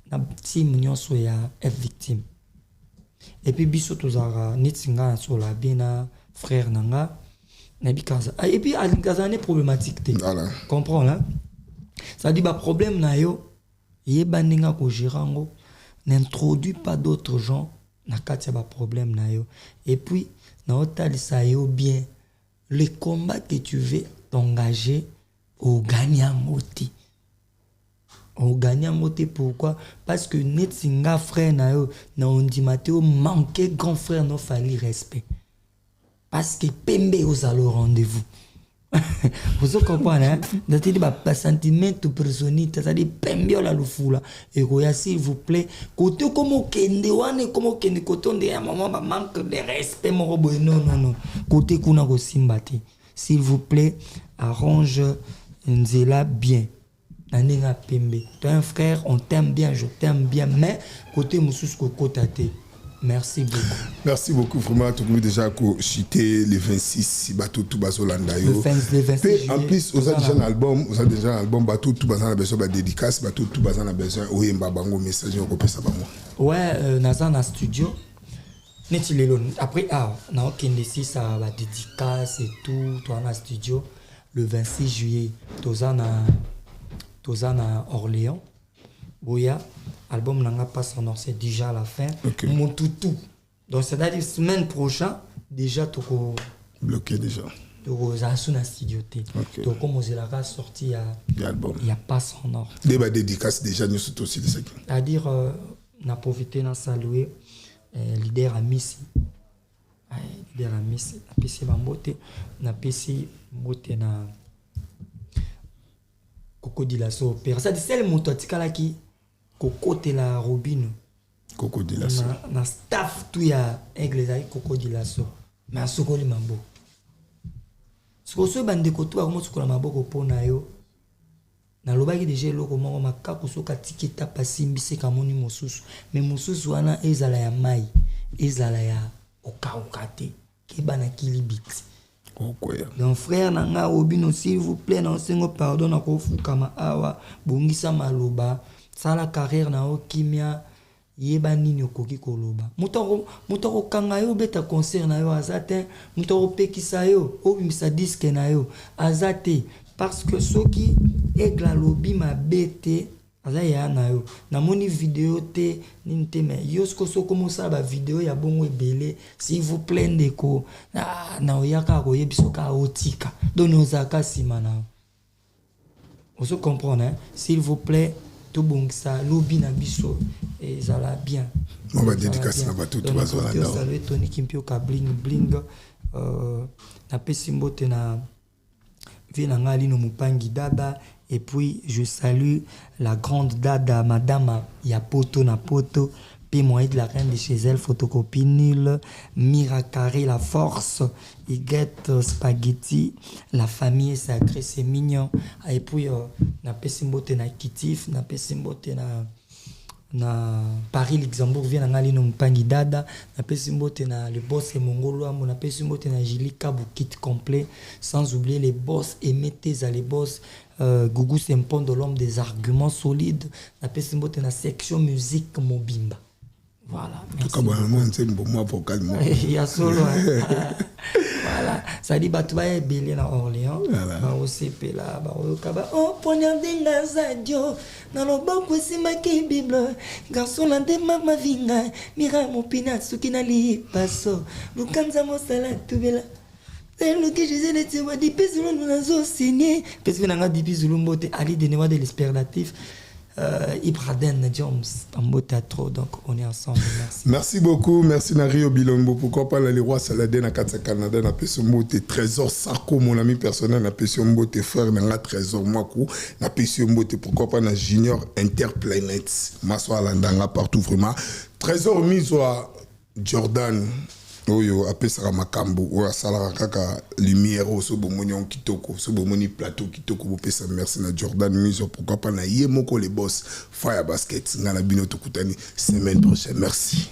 na petit mignon soya est victime et puis biso tozara nitsinga so la bien frère nanga na bikaza et puis alinkaza ne problématique te comprends là ça dit ba problème na yo yeba ninga ko girango n'introduit pas d'autres gens na katia ba problème na yo et puis na otalisa yo bien les combats que tu veux t'engager au gagnant moti. Au gagnant moti pourquoi? Parce que netsinga frère na yo na ondimate o manquer grand frère no fallait respect. Parce que pembe aux allo rendez-vous. Vous comprenez hein? Dati di ba sentimento personnalité ça dit pembe la lufula et koya s'il vous plaît côté comme kende wane comme kende côté on ya maman ba manque de respect mon robo non côté kuna ko simbati s'il vous plaît arrange Nzela bien. Naninga pembe. Tu es un frère, on t'aime bien, je t'aime bien, mais côté Moussous Kokotate. Merci beaucoup. Merci beaucoup, vraiment. Tu as déjà chité les 26 bateau tout bazolanda yo. Le 26 en plus, vous avez déjà un album, bateau tout bazan a besoin de dédicace, bateau tout bazan a besoin oyemba bango message on ça ba moi. Ouais, Nazan a studio. Après na okende si ça va dédicace et tout, toi na studio. Le 26 juillet, Tozana Orléans. Boya, album n'a pas son nom, c'est déjà à la fin. Okay. Mon toutou. Donc, c'est-à-dire semaine prochaine, déjà, tu bloqué déjà. Tu as un studio. Donc, comme vous avez sorti, il n'y a pas son nom. Les dédicaces déjà, nous sommes aussi des sacs. C'est-à-dire, on a profité de saluer leader à Missy. Leader à Missy. On a PC Mbote na Coco Dilasso opéra ça c'est le mototikala qui Coco te la Robino Coco Dilasso na staff tout ya église Coco Dilasso mais sokoli mambo so bande ko to akomo sokola maboko pona yo na lobaki déjà loko moko makako soka tiketa pasimbise kamoni mosusu mais mosusu wana ezala ya mai ezala ya okaukate kebana kilibiti. Donc frère nanga Robino s'il vous plaît non sengo pardon na ko fukama awa bongisa maloba sala carrière na okimia yeba nini okoki koloba mutoko kanga yo beta concert na yo azate mutoko pekisa yo obimisa disque na yo azate parce que soki egla lobi ma bete azaya na yo na moni vidéo te ninte mais yosko soko mosa ba vidéo ya bongo ebele s'il vous plaît ndeko na oyaka ko yebiso ka otika donc ozaka simana vous comprenez hein? S'il vous plaît tout bon ça lobi na biso et ça la bien on va dédicacer na bato tout bazala na saluer Tony Kimpio ka bling bling na pesimbote na vina ngali no mupangi dada. Et puis, je salue la grande dada, madame Yapoto Napoto, P. Moïse, la reine de chez elle, photocopie nulle, Mira Carré, la force, Iguette Spaghetti, la famille est sacrée, c'est mignon. Et puis, na Pessimbote na Kitif, na Pessimbote na Paris, Luxembourg, vient na Ngalino Mpangi Dada, na Pessimbote na le boss et Mongolo, na Pessimbote na Jili Kabou kit complet, sans oublier les boss et Meteza, les boss. Gougou Sempon de l'homme des arguments solides, na Pessimbote na section musique Mobimba. Voilà. Il y a solo. Voilà. Ça dit, tu vas belé à Orléans. Au CP là, oh, poignardé na zadio. Dans le banc, c'est ma Bible. Garçon, la démarre ma vinga. Mira mon pinat, ce qui n'a li passo. Lukanza mo salade, tout bela. C'est le que je disais, tu vois, des pésulos, nous avons signé. Parce que nous avons des pésulos, Ali de Newa de l'Espératif. Ibraden Jones en théâtre, donc on est ensemble. Merci. Merci beaucoup, merci Nario Bilombo. Pourquoi pas les rois Saladin à Katsa Canada, na Pesombote Trésor Sarko, mon ami personnel, na Pesombote frère, na Trésor Makou, na Pesombote, pourquoi pas na Junior Interplanet, Maswa Landanga partout vraiment. Trésor mis à Jordan. Oyo apesaka makambo oyo asalaka kaka lumière au sobomoni kitoko sobomoni plateau kitoko bopesa merci na Jordan Miso pourquoi pas na ye moko les boss Fire Basket ngala bino tokutani semaine prochaine merci.